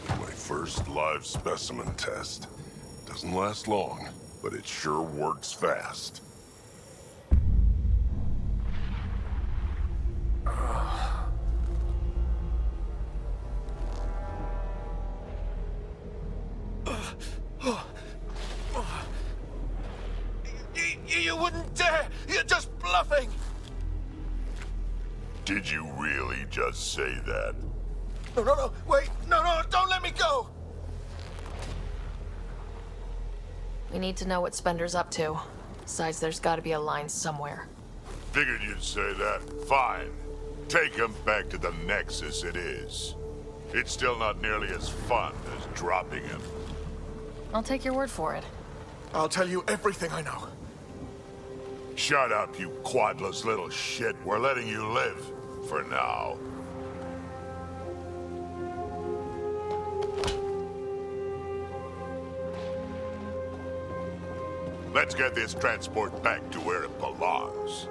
My first live specimen test. Doesn't last long, but it sure works fast. You wouldn't dare! You're just bluffing! Did you really just say that? No, wait! No, don't let me go! We need to know what Spender's up to. Besides, there's gotta be a line somewhere. Figured you'd say that. Fine. Take him back to the Nexus it is. It's still not nearly as fun as dropping him. I'll take your word for it. I'll tell you everything I know. Shut up, you quadless little shit. We're letting you live. For now. Let's get this transport back to where it belongs.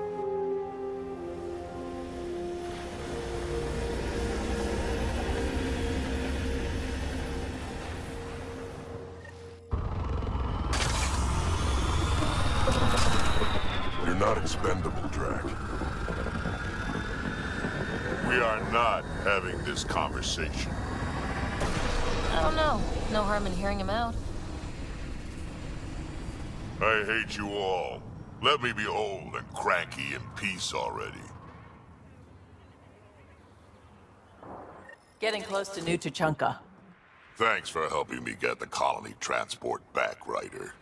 You're not expendable, Drack. We are not having this conversation. I don't know. No harm in hearing him out. I hate you all. Let me be old and cranky in peace already. Getting close to New Tuchanka. Thanks for helping me get the colony transport back, Ryder.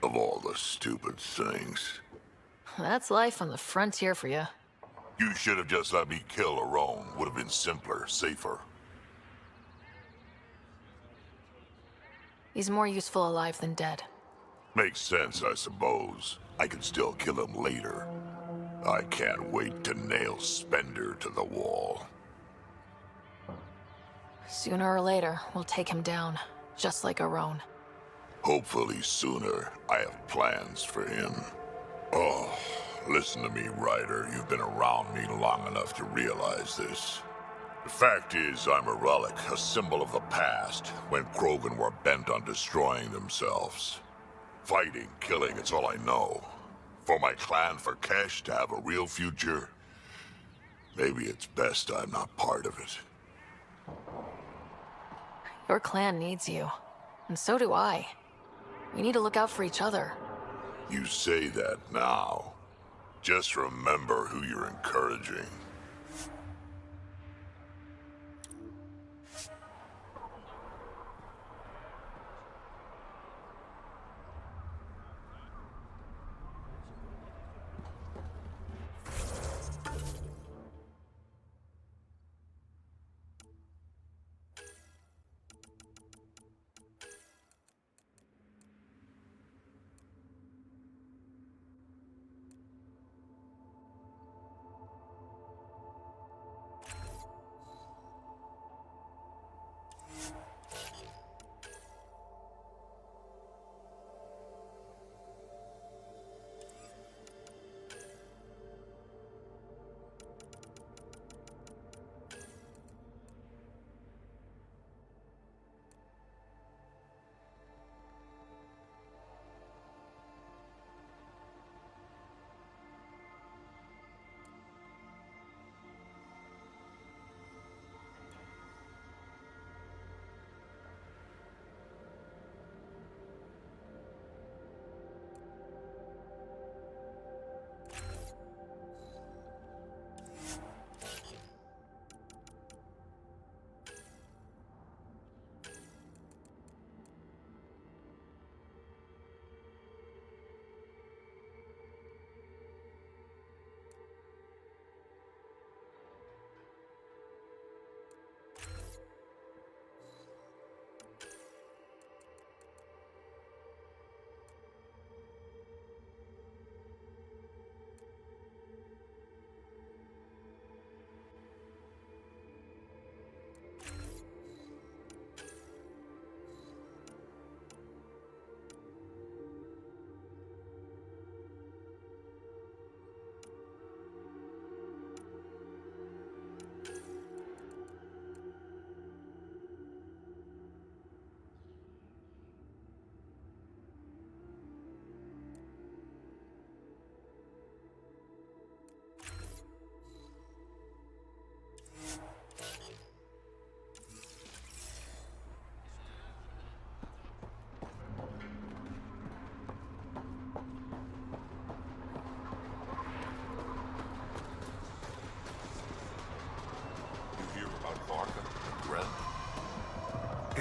Of all the stupid things. That's life on the frontier for you. You should have just let me kill Aroane. Would have been simpler, safer. He's more useful alive than dead. Makes sense, I suppose. I can still kill him later. I can't wait to nail Spender to the wall. Sooner or later, we'll take him down. Just like Aroane. Hopefully sooner. I have plans for him. Oh, listen to me, Ryder. You've been around me long enough to realize this. The fact is, I'm a relic, a symbol of the past, when Krogan were bent on destroying themselves. Fighting, killing, it's all I know. For my clan, for Kesh to have a real future, maybe it's best I'm not part of it. Your clan needs you. And so do I. We need to look out for each other. You say that now. Just remember who you're encouraging.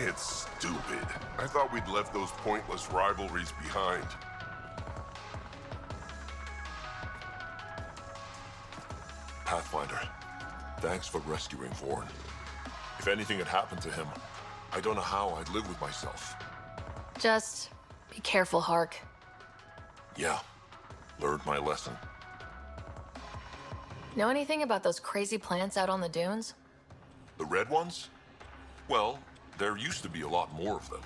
It's stupid. I thought we'd left those pointless rivalries behind. Pathfinder, thanks for rescuing Vorn. If anything had happened to him, I don't know how I'd live with myself. Just be careful, Hark. Yeah, learned my lesson. Know anything about those crazy plants out on the dunes? The red ones? Well, there used to be a lot more of them.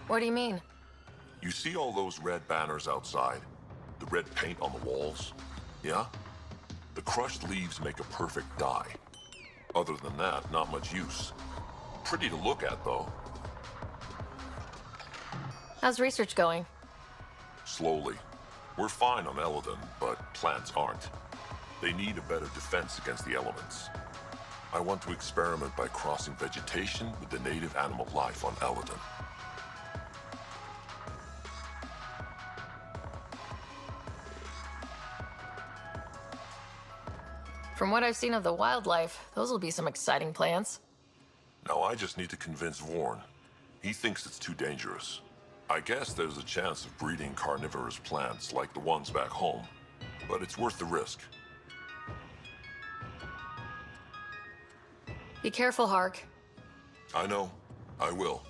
What do you mean? You see all those red banners outside? The red paint on the walls? Yeah? The crushed leaves make a perfect dye. Other than that, not much use. Pretty to look at, though. How's research going? Slowly. We're fine on Elaaden, but plants aren't. They need a better defense against the elements. I want to experiment by crossing vegetation with the native animal life on Elaaden. From what I've seen of the wildlife, those will be some exciting plants. Now I just need to convince Vorn. He thinks it's too dangerous. I guess there's a chance of breeding carnivorous plants like the ones back home, but it's worth the risk. Be careful, Hark. I know. I will.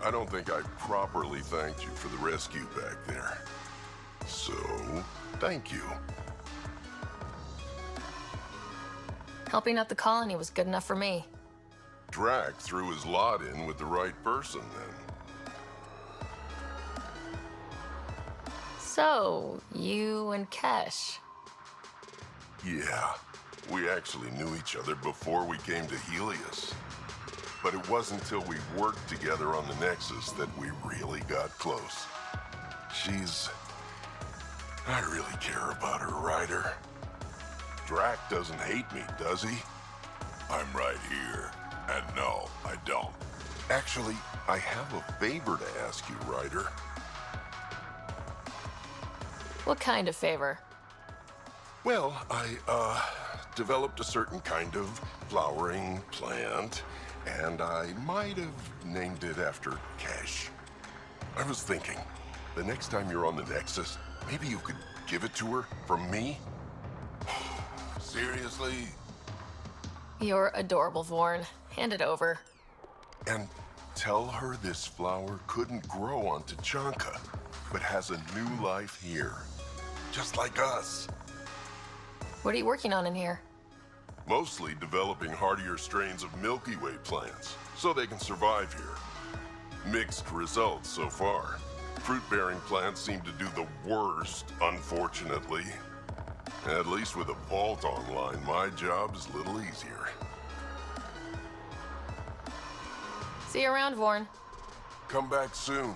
I don't think I properly thanked you for the rescue back there. So, thank you. Helping out the colony was good enough for me. Drack threw his lot in with the right person then. So, you and Kesh. Yeah, we actually knew each other before we came to Helios. But it wasn't until we worked together on the Nexus that we really got close. I really care about her, Ryder. Drack doesn't hate me, does he? I'm right here. And no, I don't. Actually, I have a favor to ask you, Ryder. What kind of favor? Well, I developed a certain kind of flowering plant, and I might have named it after Cash. I was thinking, the next time you're on the Nexus, maybe you could give it to her from me? Seriously? You're adorable, Vorn. Hand it over. And tell her this flower couldn't grow on Tuchanka, but has a new life here. Just like us. What are you working on in here? Mostly developing hardier strains of Milky Way plants, so they can survive here. Mixed results so far. Fruit-bearing plants seem to do the worst, unfortunately. At least with a vault online, my job is a little easier. See you around, Vorn. Come back soon.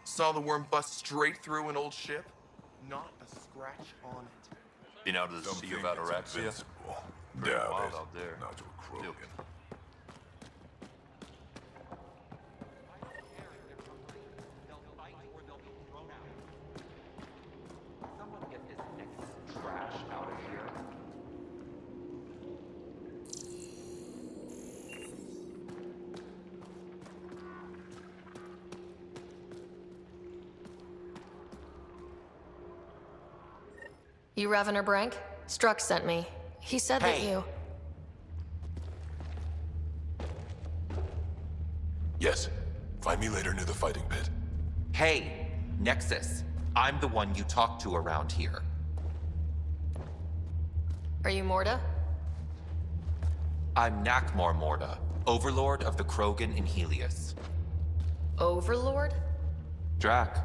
Saw the worm bust straight through an old ship. Not a scratch on it. Been out of the sea of Ataraxia? Pretty wild out there. Not to a Krogan. You Revener Brank? Struck sent me. He said that you... Yes. Find me later near the fighting pit. Hey, Nexus. I'm the one you talk to around here. Are you Morda? I'm Nakmor Morda, Overlord of the Krogan in Helios. Overlord? Drack,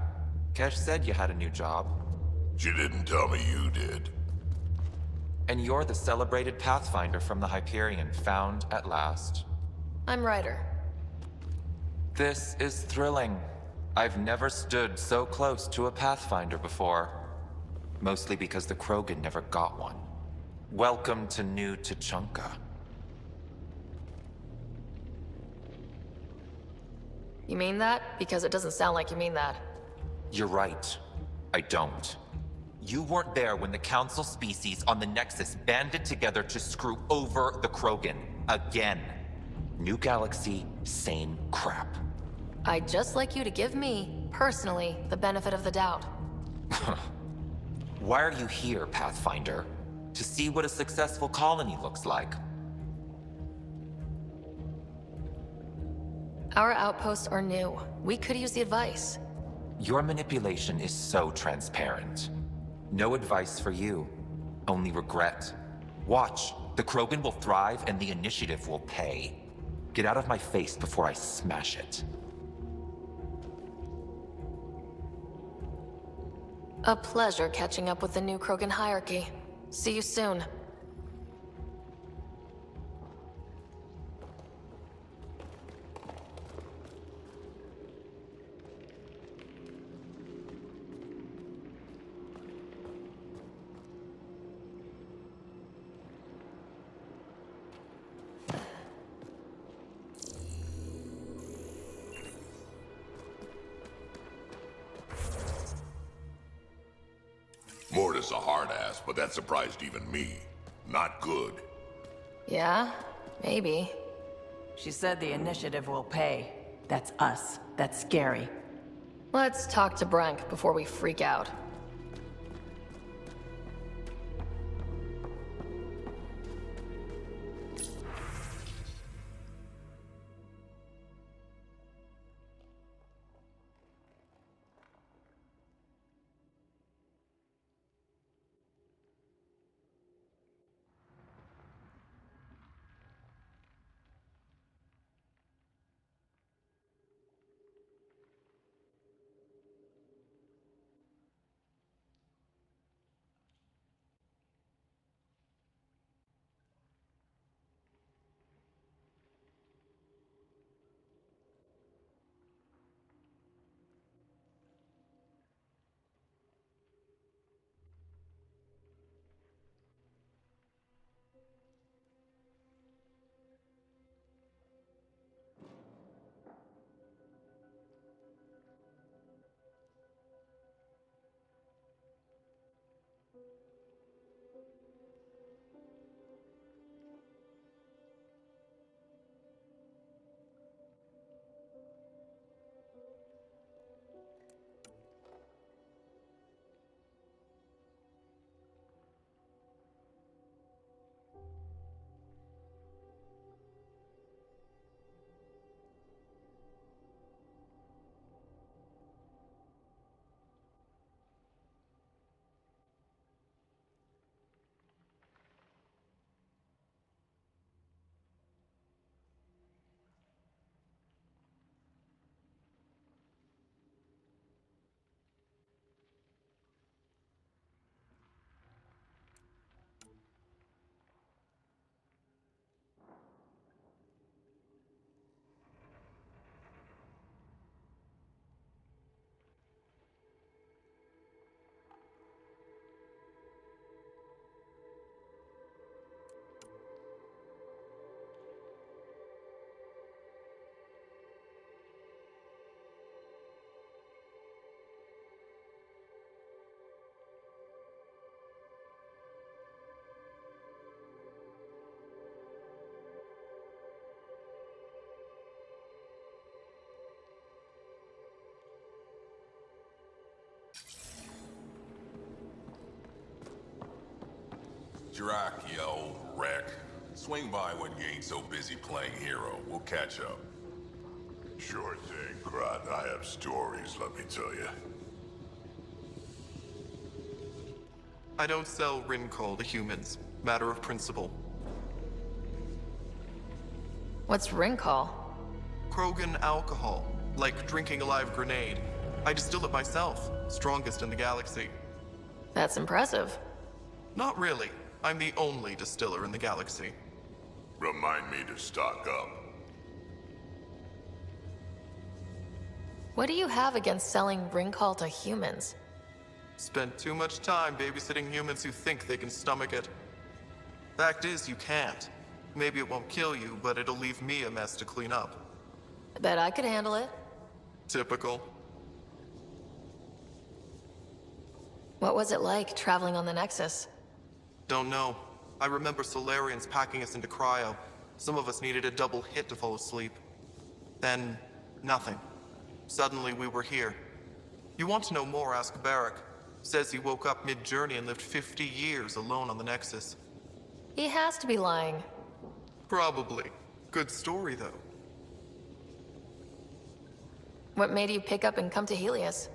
Kesh said you had a new job. She didn't tell me you did. And you're the celebrated Pathfinder from the Hyperion, found at last. I'm Ryder. This is thrilling. I've never stood so close to a Pathfinder before. Mostly because the Krogan never got one. Welcome to New Tuchanka. You mean that? Because it doesn't sound like you mean that. You're right. I don't. You weren't there when the Council species on the Nexus banded together to screw over the Krogan. Again. New galaxy, same crap. I'd just like you to give me, personally, the benefit of the doubt. Why are you here, Pathfinder? To see what a successful colony looks like. Our outposts are new. We could use the advice. Your manipulation is so transparent. No advice for you. Only regret. Watch. The Krogan will thrive and the initiative will pay. Get out of my face before I smash it. A pleasure catching up with the new Krogan hierarchy. See you soon. Morta's a hard ass, but that surprised even me. Not good. Yeah? Maybe. She said the initiative will pay. That's us. That's scary. Let's talk to Brank before we freak out. Drack, you old wreck. Swing by when you ain't so busy playing hero. We'll catch up. Sure thing, Crot. I have stories, let me tell you. I don't sell Rincol to humans. Matter of principle. What's Rincol? Krogan alcohol. Like drinking a live grenade. I distill it myself. Strongest in the galaxy. That's impressive. Not really. I'm the only distiller in the galaxy. Remind me to stock up. What do you have against selling ring call to humans? Spent too much time babysitting humans who think they can stomach it. Fact is, you can't. Maybe it won't kill you, but it'll leave me a mess to clean up. I bet I could handle it. Typical. What was it like traveling on the Nexus? Don't know. I remember Solarians packing us into cryo. Some of us needed a double hit to fall asleep. Then, nothing. Suddenly we were here. You want to know more, ask Barrack. Says he woke up mid-journey and lived 50 years alone on the Nexus. He has to be lying. Probably. Good story, though. What made you pick up and come to Helios?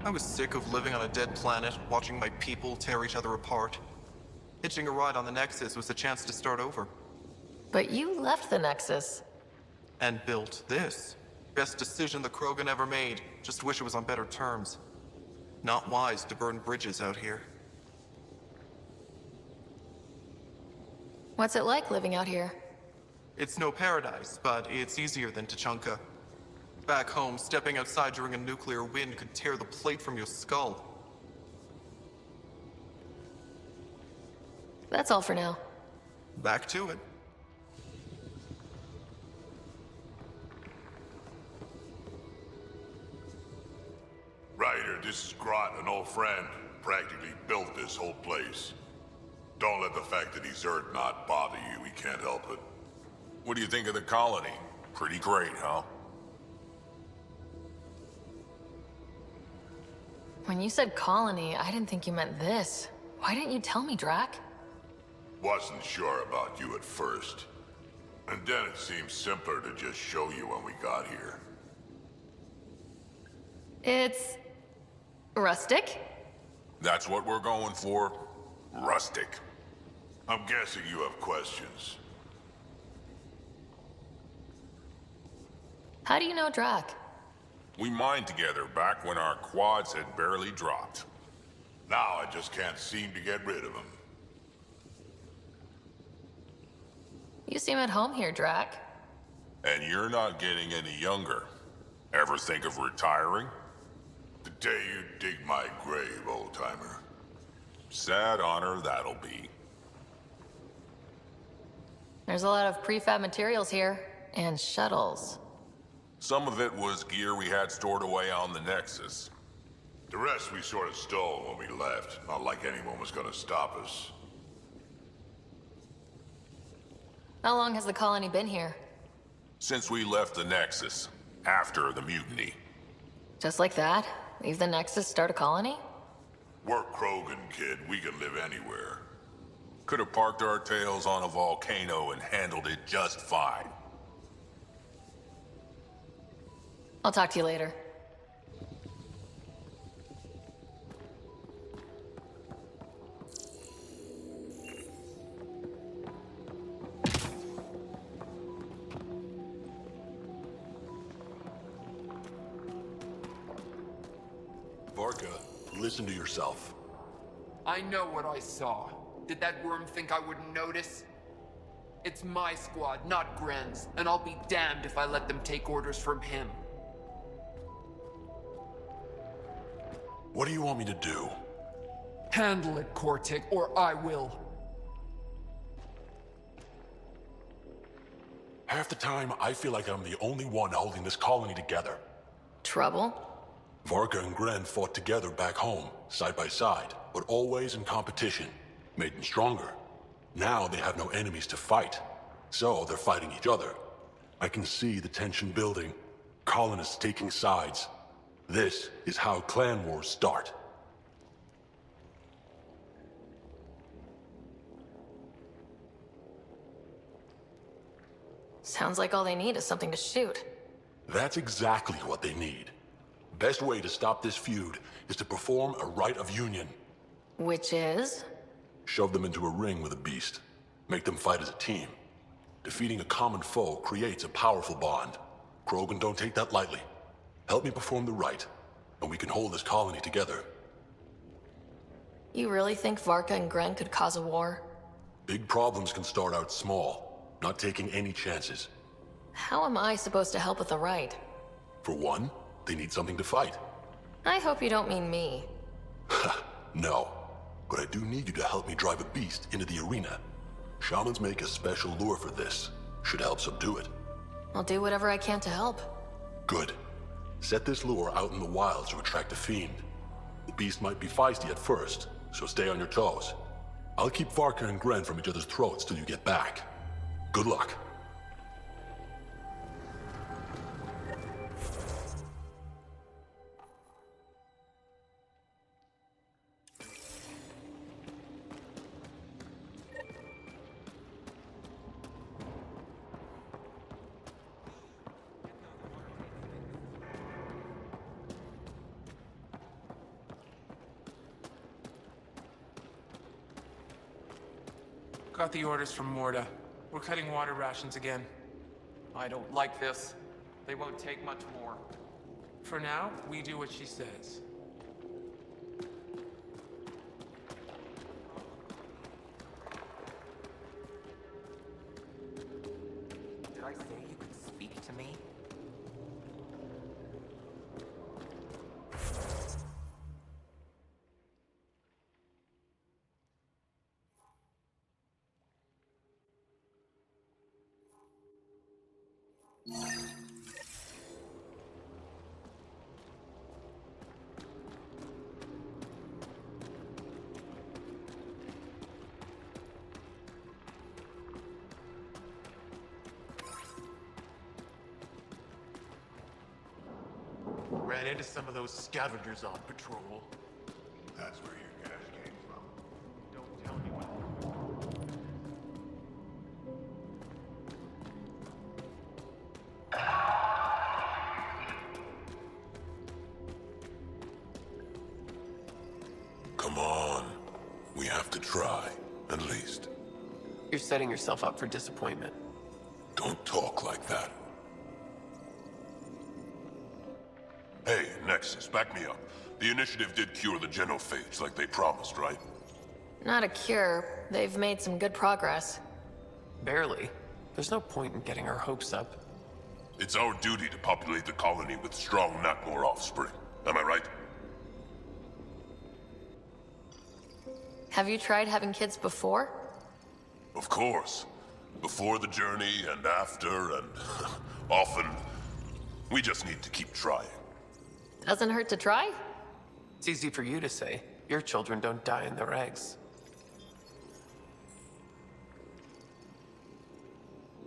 I was sick of living on a dead planet, watching my people tear each other apart. Hitching a ride on the Nexus was a chance to start over. But you left the Nexus. And built this. Best decision the Krogan ever made. Just wish it was on better terms. Not wise to burn bridges out here. What's it like living out here? It's no paradise, but it's easier than Tuchanka. Back home, stepping outside during a nuclear wind could tear the plate from your skull. That's all for now. Back to it. Ryder, this is Grot, an old friend. Practically built this whole place. Don't let the fact that he's Earth not bother you. He can't help it. What do you think of the colony? Pretty great, huh? When you said colony, I didn't think you meant this. Why didn't you tell me, Drack? Wasn't sure about you at first. And then it seemed simpler to just show you when we got here. It's... rustic? That's what we're going for. Rustic. I'm guessing you have questions. How do you know Drack? We mined together back when our quads had barely dropped. Now I just can't seem to get rid of him. You seem at home here, Drack. And you're not getting any younger. Ever think of retiring? The day you dig my grave, old-timer. Sad honor that'll be. There's a lot of prefab materials here, and shuttles. Some of it was gear we had stored away on the Nexus. The rest we sort of stole when we left. Not like anyone was gonna stop us. How long has the colony been here? Since we left the Nexus, after the mutiny. Just like that? Leave the Nexus, start a colony? We're Krogan, kid. We can live anywhere. Could have parked our tails on a volcano and handled it just fine. I'll talk to you later. Varka, listen to yourself. I know what I saw. Did that worm think I wouldn't notice? It's my squad, not Gren's, and I'll be damned if I let them take orders from him. What do you want me to do? Handle it, Cortic, or I will. Half the time, I feel like I'm the only one holding this colony together. Trouble? Varka and Gren fought together back home, side by side, but always in competition. Made them stronger. Now they have no enemies to fight, so they're fighting each other. I can see the tension building, colonists taking sides. This is how clan wars start. Sounds like all they need is something to shoot. That's exactly what they need. Best way to stop this feud is to perform a rite of union. Which is? Shove them into a ring with a beast. Make them fight as a team. Defeating a common foe creates a powerful bond. Krogan don't take that lightly. Help me perform the rite, and we can hold this colony together. You really think Varka and Gren could cause a war? Big problems can start out small, not taking any chances. How am I supposed to help with the right? For one, they need something to fight. I hope you don't mean me. No, but I do need you to help me drive a beast into the arena. Shamans make a special lure for this. Should help subdue it. I'll do whatever I can to help. Good. Set this lure out in the wilds to attract a fiend. The beast might be feisty at first, so stay on your toes. I'll keep Varka and Gren from each other's throats till you get back. Good luck. Got the orders from Morda. We're cutting water rations again. I don't like this. They won't take much more. For now, we do what she says. Did I say you could speak to me? Ran into some of those scavengers on patrol. That's where your cash came from. Don't tell anyone. Come on. We have to try, at least. You're setting yourself up for disappointment. Don't talk like that. Hey, Nexus, back me up. The initiative did cure the genophage like they promised, right? Not a cure. They've made some good progress. Barely. There's no point in getting our hopes up. It's our duty to populate the colony with strong, not more offspring. Am I right? Have you tried having kids before? Of course. Before the journey and after and often. We just need to keep trying. Doesn't hurt to try? It's easy for you to say. Your children don't die in their eggs.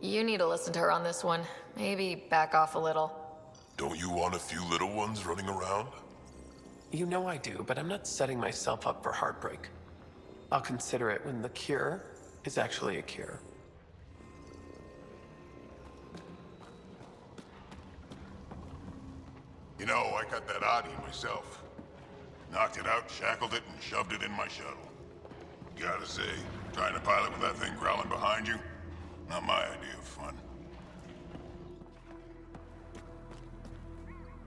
You need to listen to her on this one. Maybe back off a little. Don't you want a few little ones running around? You know I do, but I'm not setting myself up for heartbreak. I'll consider it when the cure is actually a cure. You know, I got that Adi myself. Knocked it out, shackled it, and shoved it in my shuttle. Gotta say, trying to pilot with that thing growling behind you, not my idea of fun.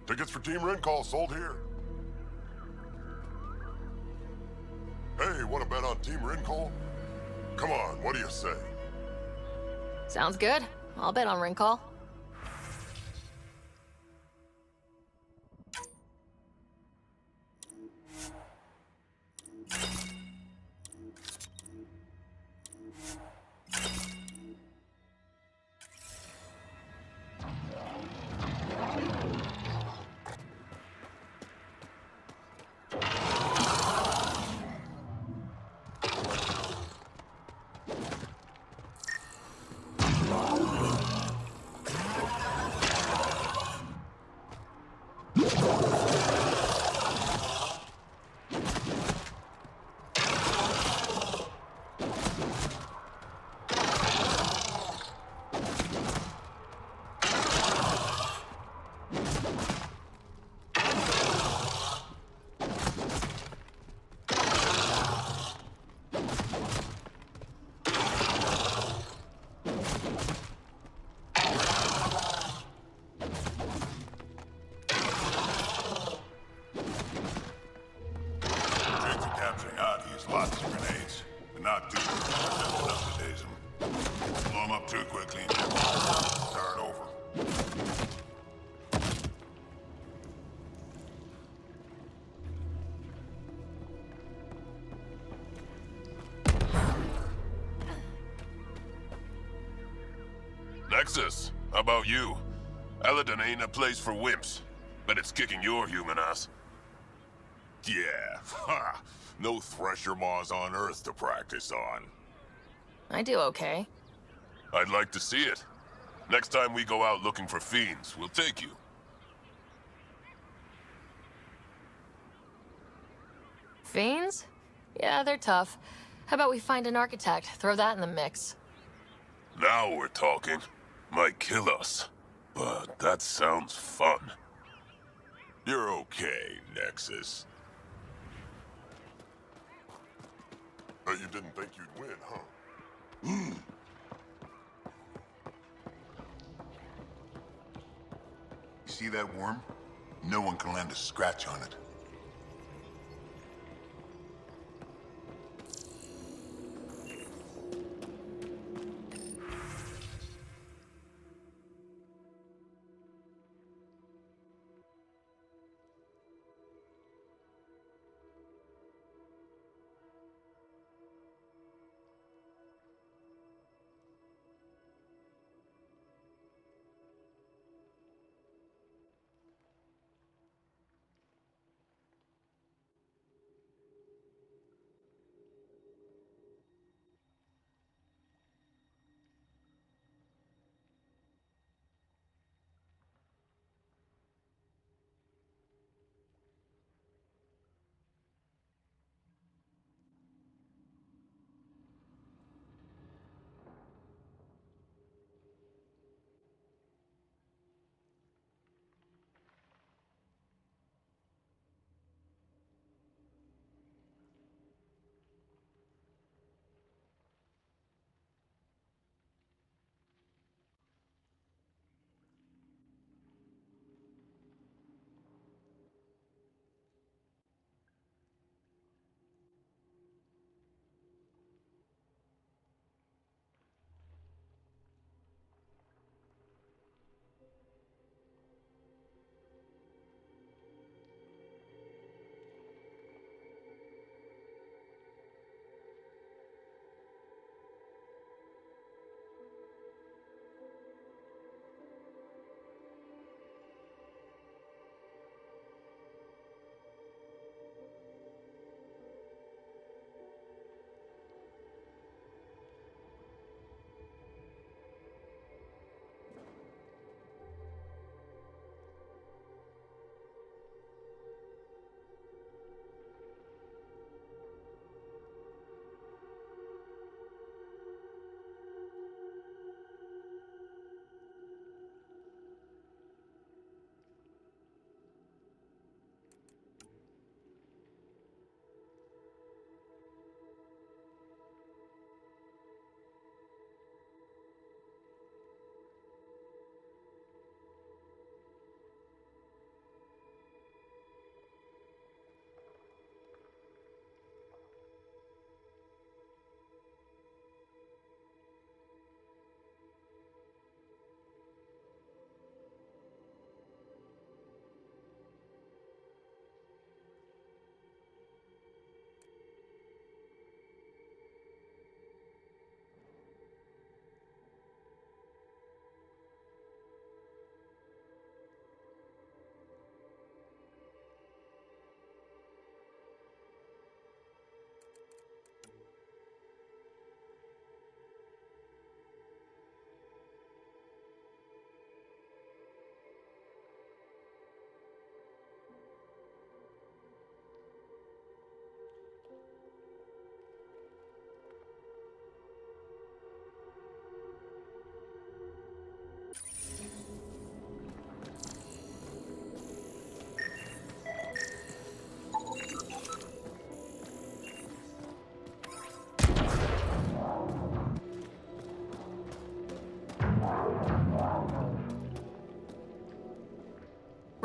Tickets for Team Rincall sold here. Hey, wanna bet on Team Rincall? Come on, what do you say? Sounds good. I'll bet on Rincall. Nexus, how about you? Elaaden ain't a place for wimps, but it's kicking your human ass. Yeah, ha! No thresher maws on Earth to practice on. I do okay. I'd like to see it. Next time we go out looking for fiends, we'll take you. Fiends? Yeah, they're tough. How about we find an architect, throw that in the mix? Now we're talking. Might kill us, but that sounds fun. You're okay, Nexus. Bet you didn't think you'd win, huh? You see that worm? No one can land a scratch on it.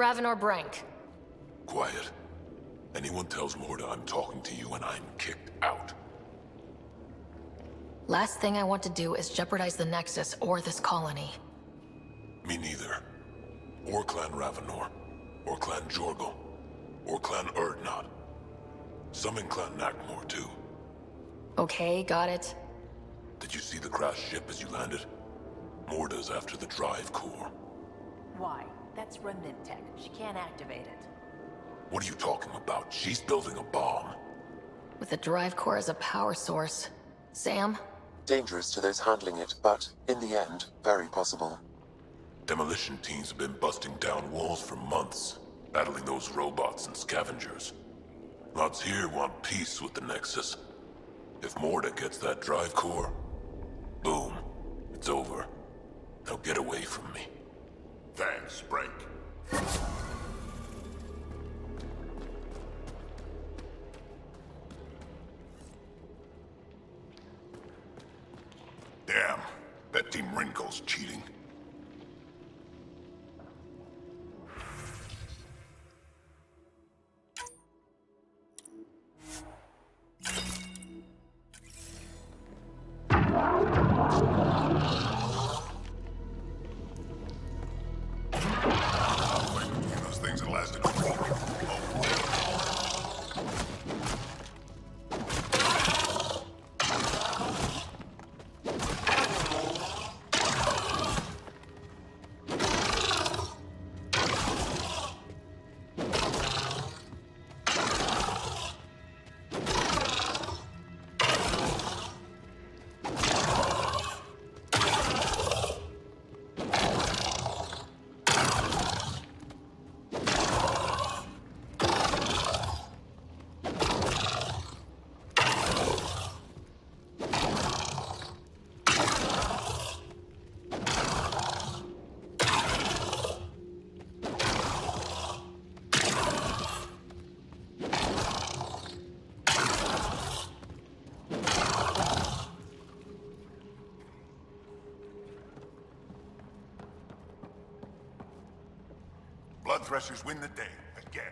Ravenor Brank. Quiet. Anyone tells Morda I'm talking to you and I'm kicked out. Last thing I want to do is jeopardize the Nexus or this colony. Me neither. Or Clan Ravenor. Or Clan Jorgal. Or Clan Urdnot. Some in Clan Nakmor too. Okay, got it. Did you see the crashed ship as you landed? Morda's after the drive core. Why? That's remnant tech. She can't activate it. What are you talking about? She's building a bomb. With the drive core as a power source. Sam? Dangerous to those handling it, but, in the end, very possible. Demolition teams have been busting down walls for months, battling those robots and scavengers. Lots here want peace with the Nexus. If Morda gets that drive core, boom, it's over. Now get away from me. Thanks, Break. Damn, that Team Rinko's cheating. Those things that lasted a week. Blood Threshers win the day, again.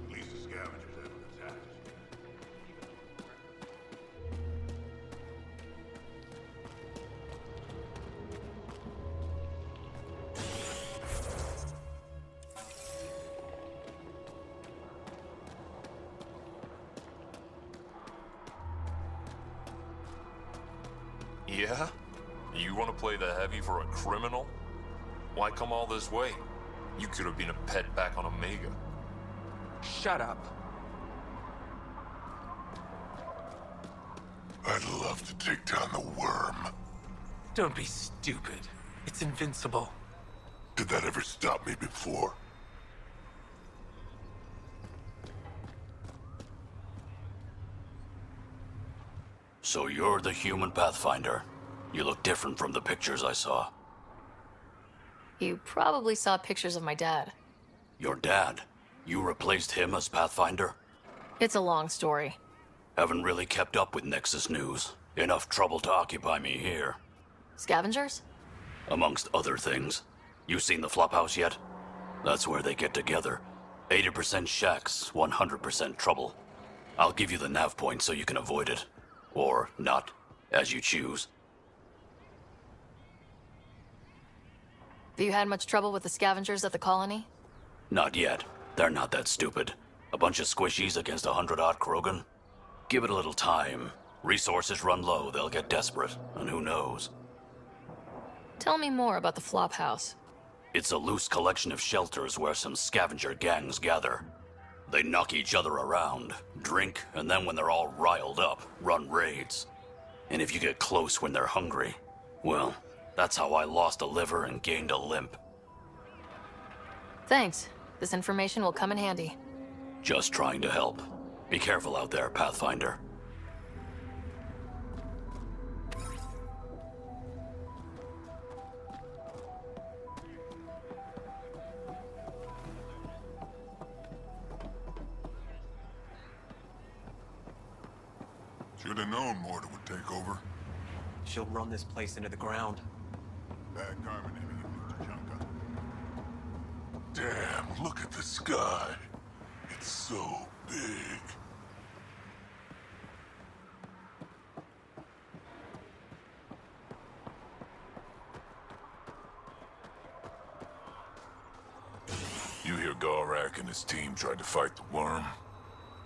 At least the scavengers haven't attacked. Yeah? You want to play the heavy for a criminal? Why come all this way? You could have been a pet back on Omega. Shut up. I'd love to take down the worm. Don't be stupid. It's invincible. Did that ever stop me before? So you're the human Pathfinder. You look different from the pictures I saw. You probably saw pictures of my dad. Your dad? You replaced him as Pathfinder? It's a long story. Haven't really kept up with Nexus news. Enough trouble to occupy me here. Scavengers? Amongst other things. You seen the flophouse yet? That's where they get together. 80% shacks, 100% trouble. I'll give you the nav point so you can avoid it. Or not, as you choose. Have you had much trouble with the scavengers at the colony? Not yet. They're not that stupid. A bunch of squishies against 100-odd Krogan? Give it a little time. Resources run low, they'll get desperate, and who knows? Tell me more about the Flophouse. It's a loose collection of shelters where some scavenger gangs gather. They knock each other around, drink, and then when they're all riled up, run raids. And if you get close when they're hungry, well, that's how I lost a liver and gained a limp. Thanks. This information will come in handy. Just trying to help. Be careful out there, Pathfinder. Should have known Morda would take over. She'll run this place into the ground. Bad karma naming it Tuchanka. Damn, look at the sky. It's so big. Gorak and his team tried to fight the worm.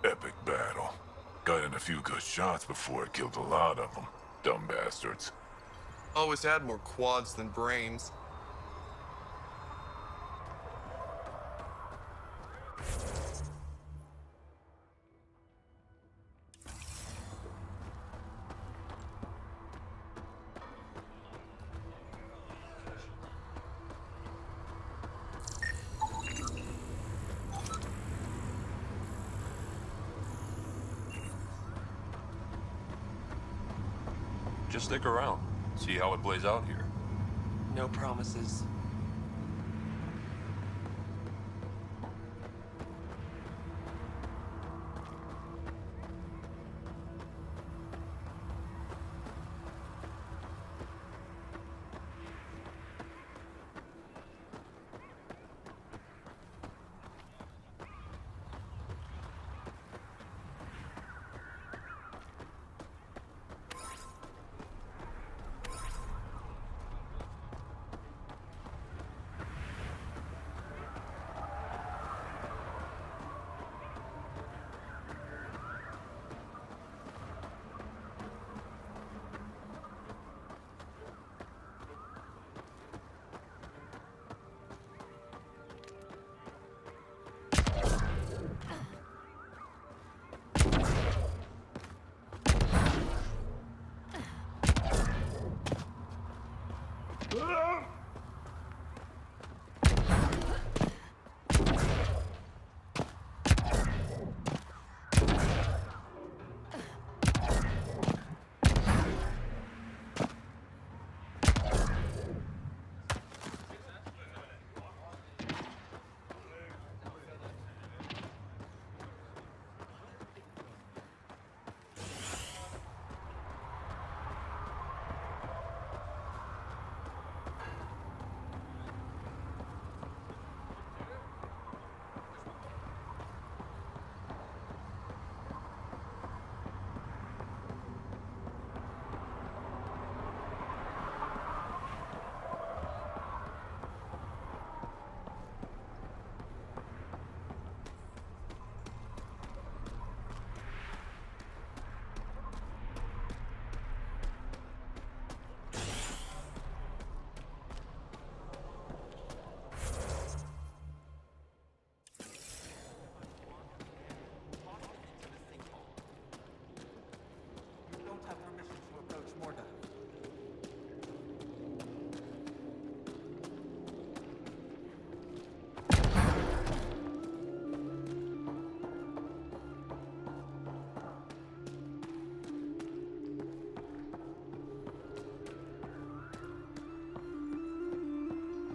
Epic battle. Got in a few good shots before it killed a lot of them. Dumb bastards. Always had more quads than brains. Just stick around. See how it plays out here. No promises.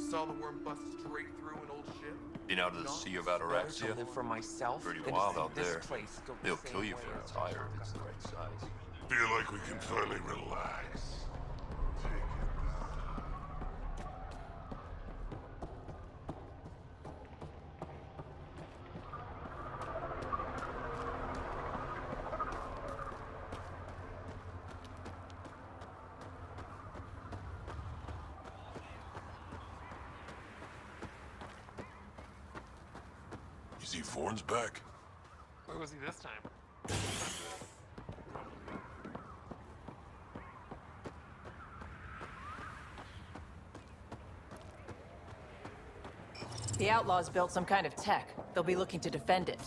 Saw the worm bust straight through an old ship. Been out of the Sea of Ataraxia? Live for myself. Pretty than wild to see out this there. place go the They'll same kill you way for a as tire if it's the right size. Feel like we can finally relax. You see Vorn's back? Where was he this time? The Outlaws built some kind of tech. They'll be looking to defend it.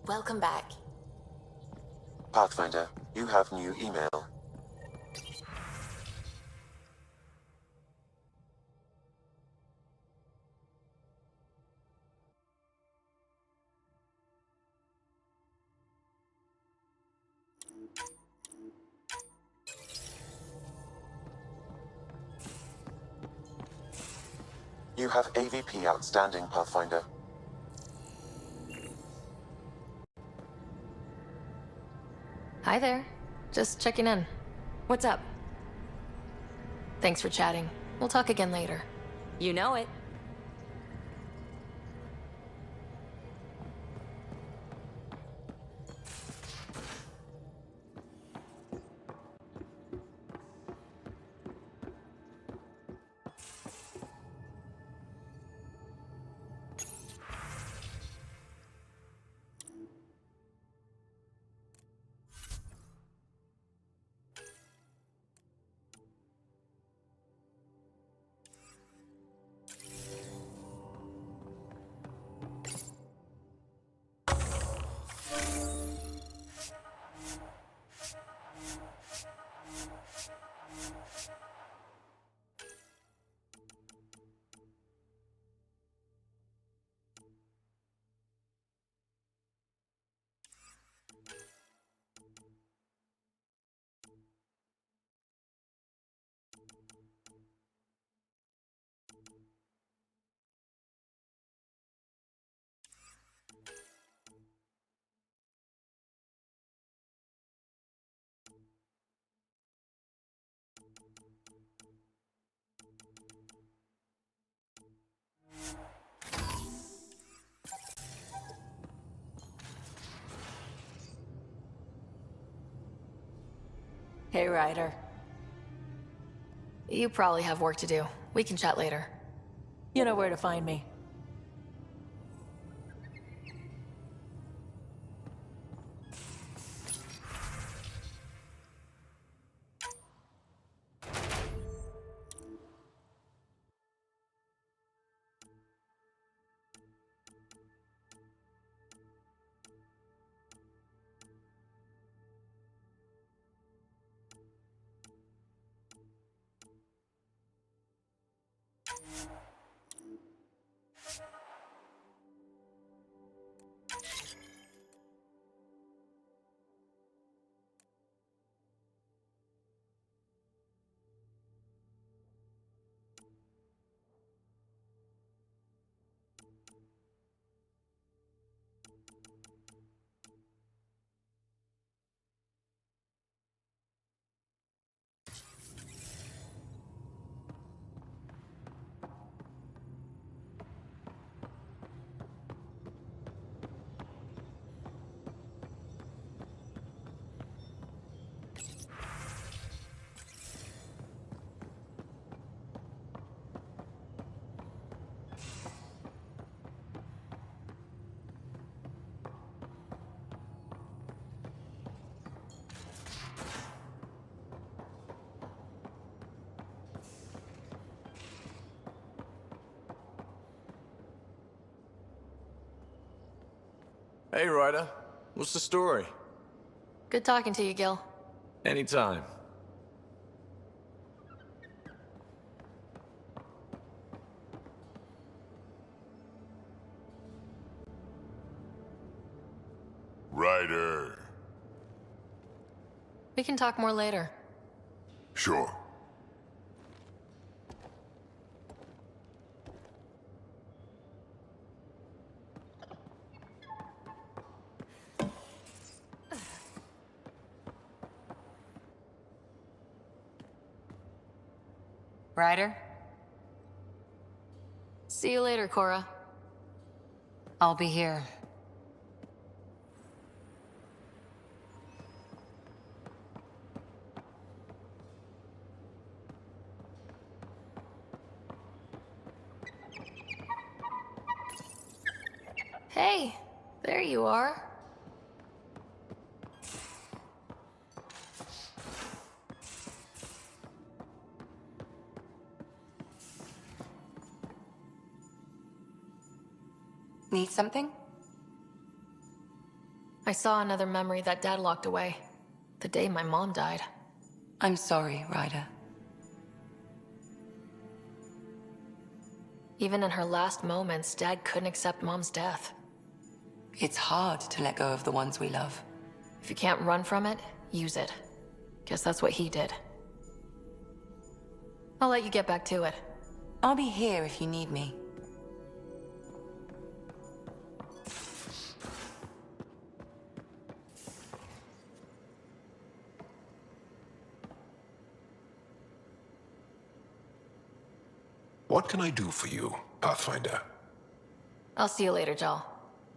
Welcome back. Pathfinder, you have new email. You have AVP outstanding, Pathfinder. Hi there. Just checking in. What's up? Thanks for chatting. We'll talk again later. You know it. Hey, Ryder. You probably have work to do. We can chat later. You know where to find me. Hey, Ryder. What's the story? Good talking to you, Gil. Anytime. Ryder. We can talk more later. Sure. Ryder? See you later, Cora. I'll be here. Hey, there you are. Need something? I saw another memory that Dad locked away. The day my mom died. I'm sorry, Ryder. Even in her last moments, Dad couldn't accept Mom's death. It's hard to let go of the ones we love. If you can't run from it, use it. Guess that's what he did. I'll let you get back to it. I'll be here if you need me. What can I do for you, Pathfinder? I'll see you later, Jal.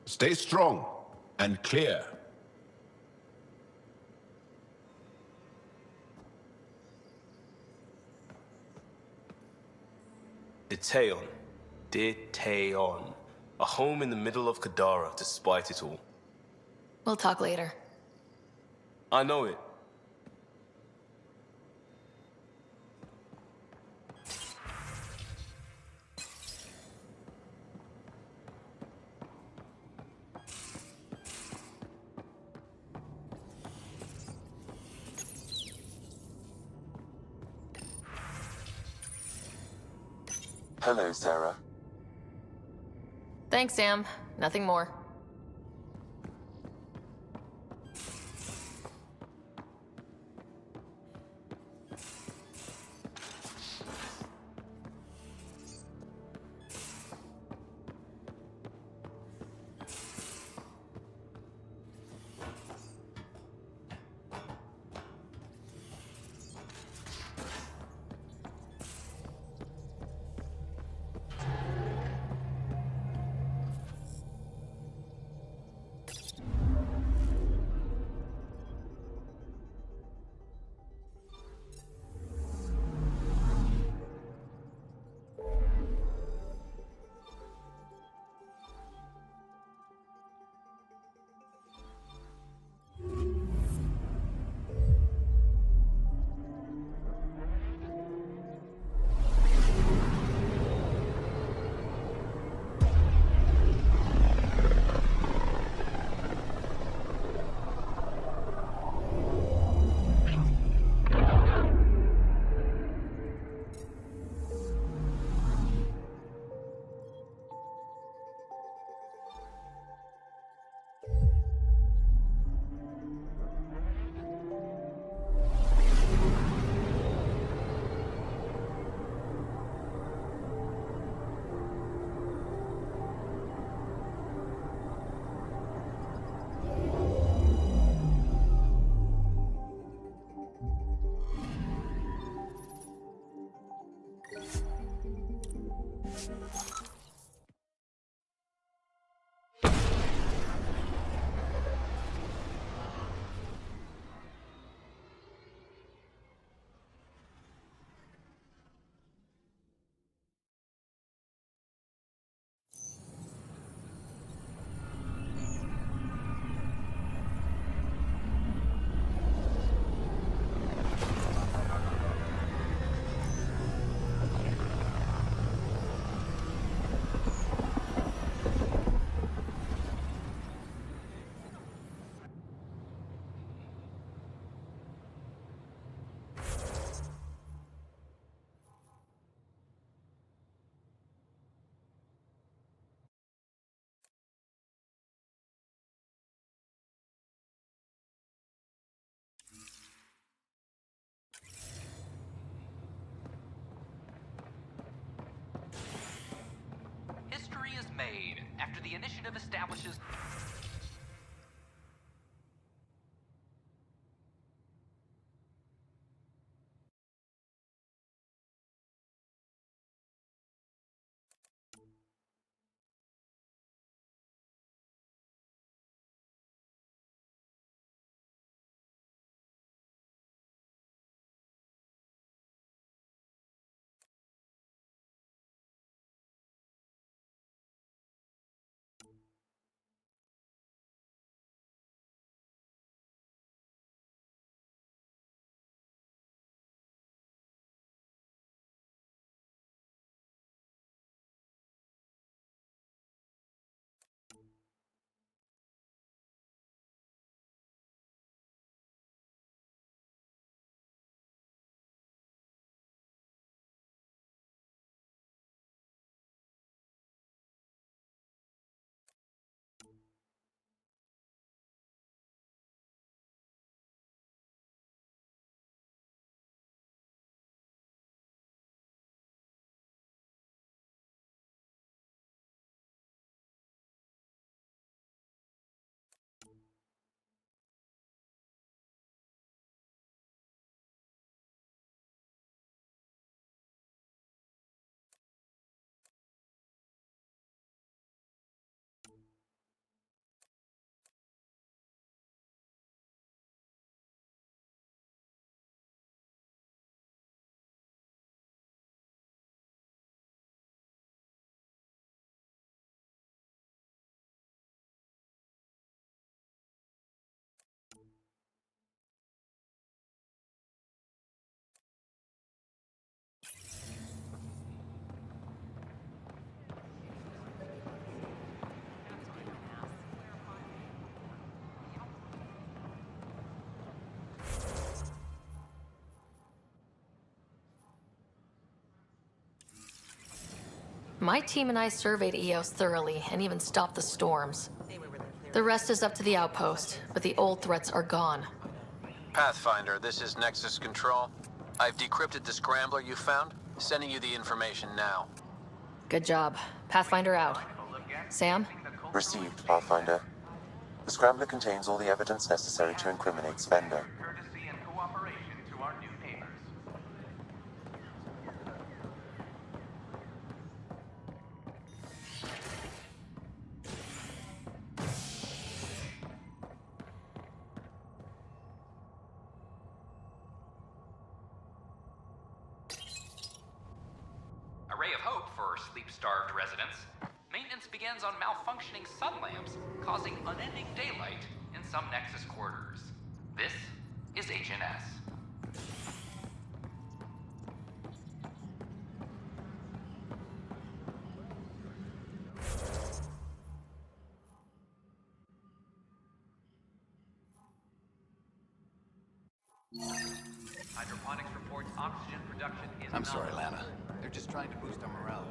Stay strong and clear. Deteon. Deteon. A home in the middle of Kadara, despite it all. We'll talk later. I know it. Hello, Sarah. Thanks, Sam. Nothing more. History is made after the initiative establishes My team and I surveyed EOS thoroughly and even stopped the storms. The rest is up to the outpost, but the old threats are gone. Pathfinder, this is Nexus Control. I've decrypted the scrambler you found. Sending you the information now. Good job. Pathfinder out. Sam? Received, Pathfinder. The scrambler contains all the evidence necessary to incriminate Spender. A ray of hope for sleep-starved residents. Maintenance begins on malfunctioning sun lamps, causing unending daylight in some Nexus quarters. This is HNS. Hydroponics reports oxygen production is I'm sorry, nominal. Lana. They're just trying to boost our morale.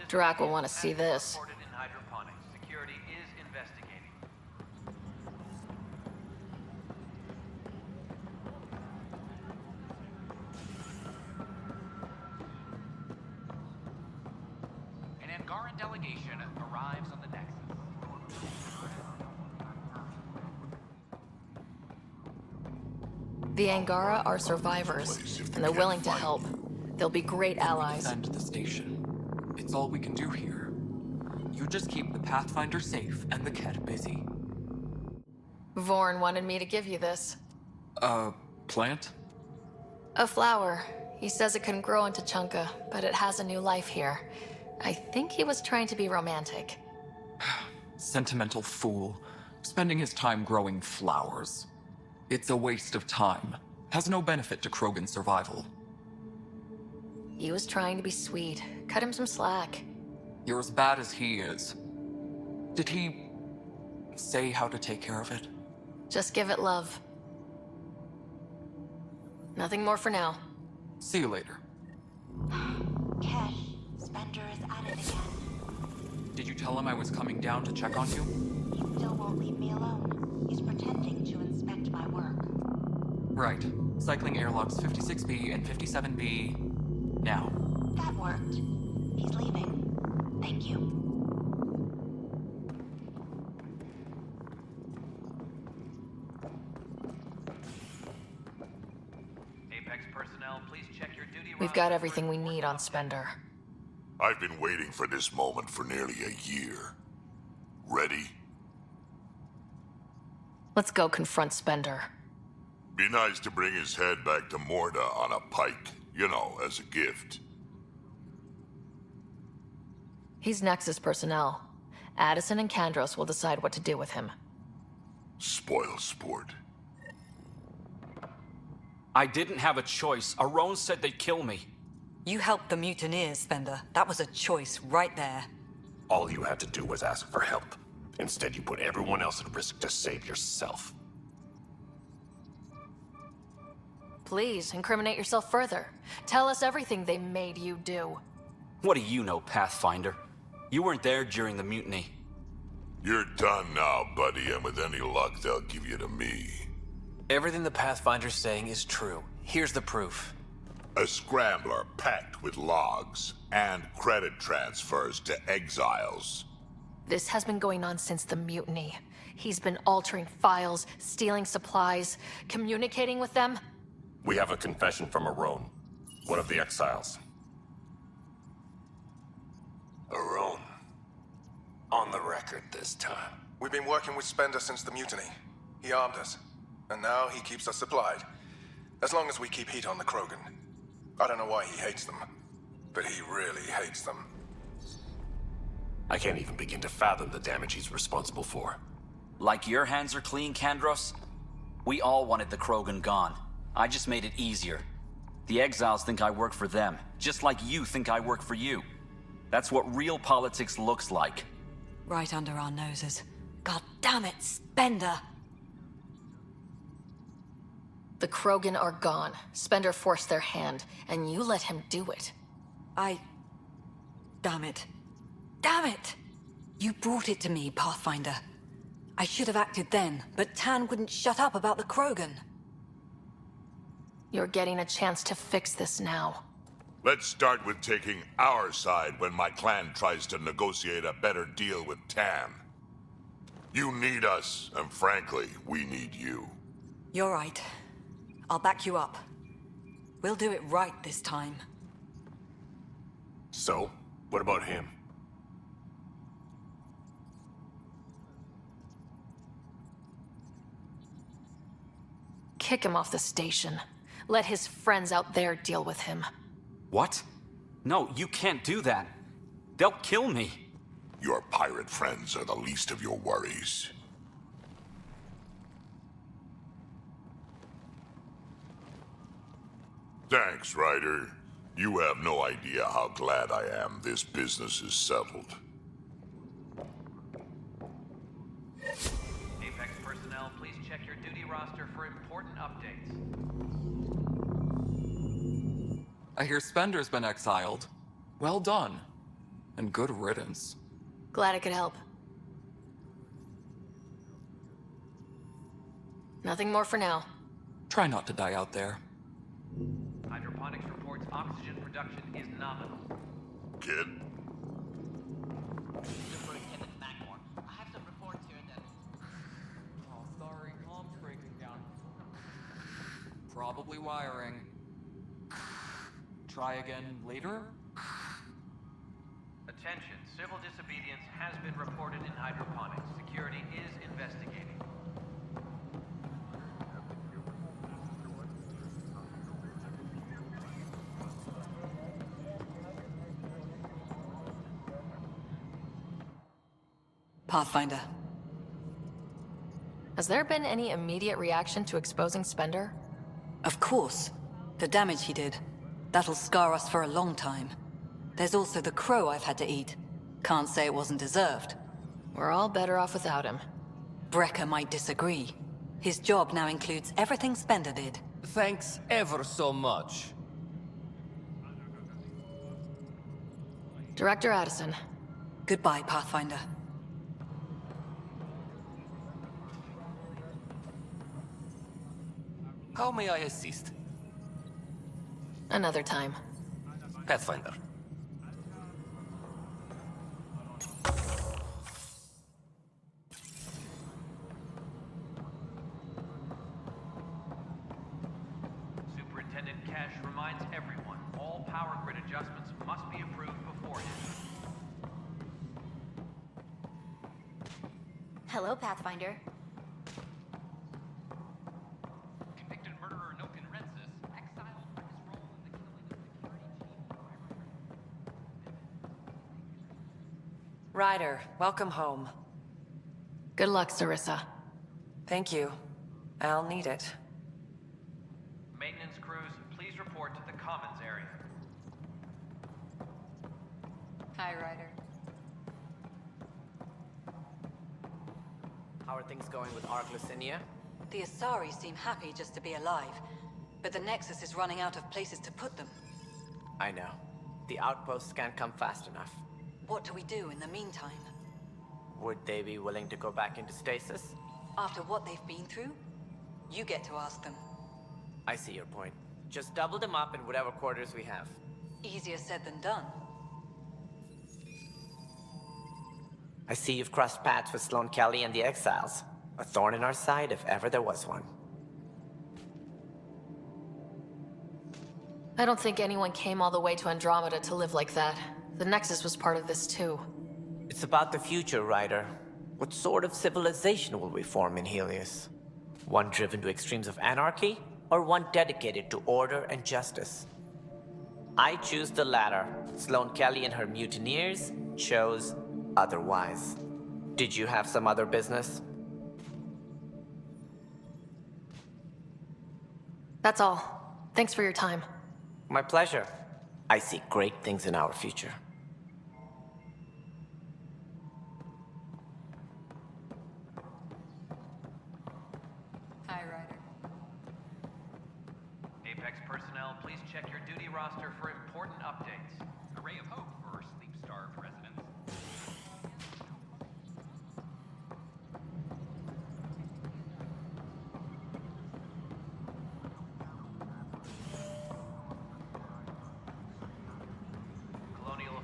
Drack will want to see this. In hydroponics. Security is investigating. An Angaran delegation arrives on the Nexus. The Angara are survivors, and they're willing to help. They'll be great allies. Defend the station. It's all we can do here. You just keep the Pathfinder safe and the Ket busy. Vorn wanted me to give you this. Plant? A flower. He says it couldn't grow in Tuchanka, but it has a new life here. I think he was trying to be romantic. Sentimental fool. Spending his time growing flowers. It's a waste of time. Has no benefit to Krogan's survival. He was trying to be sweet. Cut him some slack. You're as bad as he is. Did he say how to take care of it? Just give it love. Nothing more for now. See you later. Kesh, Spender is at it again. Did you tell him I was coming down to check on you? He still won't leave me alone. He's pretending to inspect my work. Right. Cycling airlocks 56B and 57B now. That worked. He's leaving. Thank you. Apex personnel, please check your duty. We've got everything we need on Spender. I've been waiting for this moment for nearly a year. Ready? Let's go confront Spender. Be nice to bring his head back to Morda on a pike. You know, as a gift. He's Nexus personnel. Addison and Kandros will decide what to do with him. Spoil sport. I didn't have a choice. Aroane said they'd kill me. You helped the mutineers, Spender. That was a choice right there. All you had to do was ask for help. Instead, you put everyone else at risk to save yourself. Please, incriminate yourself further. Tell us everything they made you do. What do you know, Pathfinder? You weren't there during the mutiny. You're done now, buddy, and with any luck, they'll give you to me. Everything the Pathfinder's saying is true. Here's the proof. A scrambler packed with logs and credit transfers to exiles. This has been going on since the mutiny. He's been altering files, stealing supplies, communicating with them. We have a confession from Aroane, one of the exiles. Aroane. record this time. We've been working with Spender since the mutiny. He armed us, and now he keeps us supplied. As long as we keep heat on the Krogan. I don't know why he hates them, but he really hates them. I can't even begin to fathom the damage he's responsible for. Like your hands are clean, Kandros? We all wanted the Krogan gone. I just made it easier. The exiles think I work for them, just like you think I work for you. That's what real politics looks like. Right under our noses. God damn it, Spender! The Krogan are gone. Spender forced their hand, and you let him do it. Damn it. Damn it! You brought it to me, Pathfinder. I should have acted then, but Tan wouldn't shut up about the Krogan. You're getting a chance to fix this now. Let's start with taking our side when my clan tries to negotiate a better deal with Tan. You need us, and frankly, we need you. You're right. I'll back you up. We'll do it right this time. So, what about him? Kick him off the station. Let his friends out there deal with him. What? No, you can't do that. They'll kill me. Your pirate friends are the least of your worries. Thanks, Ryder. You have no idea how glad I am this business is settled. Apex personnel, please check your duty roster for important updates. I hear Spender's been exiled. Well done. And good riddance. Glad I could help. Nothing more for now. Try not to die out there. Hydroponics reports oxygen production is nominal. Kid? Superintendent Macmore, I have some reports here that... Oh, sorry, comms breaking down. Probably wiring. Try again later? Attention, civil disobedience has been reported in hydroponics. Security is investigating. Pathfinder. Has there been any immediate reaction to exposing Spender? Of course. The damage he did. That'll scar us for a long time. There's also the crow I've had to eat. Can't say it wasn't deserved. We're all better off without him. Brecker might disagree. His job now includes everything Spender did. Thanks ever so much. Director Addison. Goodbye, Pathfinder. How may I assist? Another time. Pathfinder. Superintendent Cash reminds everyone, all power grid adjustments must be approved beforehand. Hello, Pathfinder. Convicted murderer Noken Rensis, exiled for his role in the killing of security chief. Ryder, welcome home. Good luck, Sarissa. Thank you. I'll need it. Maintenance crews, please report to the commons area. Hi, Ryder. How are things going with Ark Lucinia? The Asari seem happy just to be alive, but the Nexus is running out of places to put them. I know. The outposts can't come fast enough. What do we do in the meantime? Would they be willing to go back into stasis? After what they've been through? You get to ask them. I see your point. Just double them up in whatever quarters we have. Easier said than done. I see you've crossed paths with Sloan Kelly and the Exiles. A thorn in our side if ever there was one. I don't think anyone came all the way to Andromeda to live like that. The Nexus was part of this too. It's about the future, Ryder. What sort of civilization will we form in Helios? One driven to extremes of anarchy, or one dedicated to order and justice? I choose the latter. Sloane Kelly and her mutineers chose otherwise. Did you have some other business? That's all. Thanks for your time. My pleasure. I see great things in our future. Hi, Ryder. Apex personnel, please check your duty roster for important updates. A ray of hope for sleep-starved residents. Colonial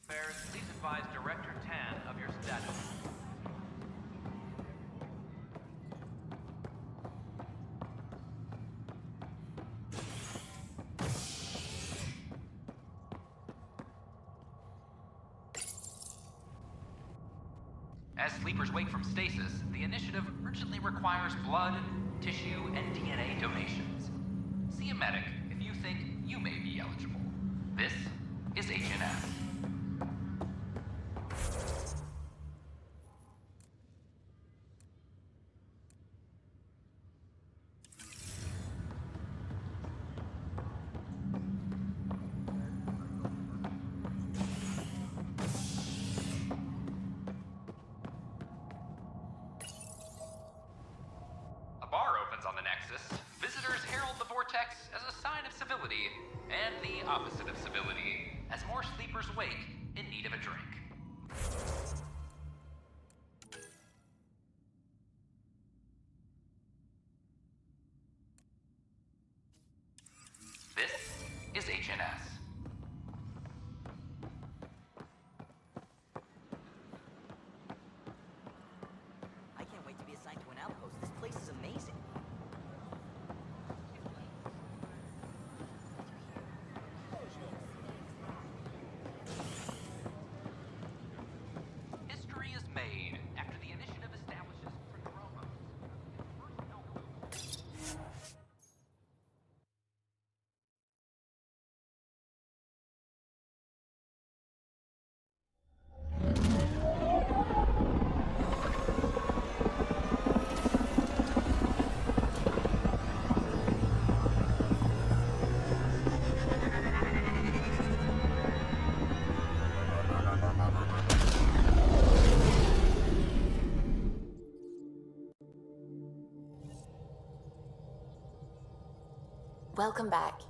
Affairs, please advise Director Tan of your status. As sleepers wake from stasis, the initiative urgently requires blood, tissue, and DNA donations. See a medic if you think you may be eligible. This is HNS. A bar opens on the Nexus. Visitors herald the vortex as a sign of civility, and the opposite of civility, as more sleepers wake in need of a drink. This is HNS. I can't wait to be assigned to an outpost. This place is amazing. History is made after the initiative establishes Prodroma. Welcome back.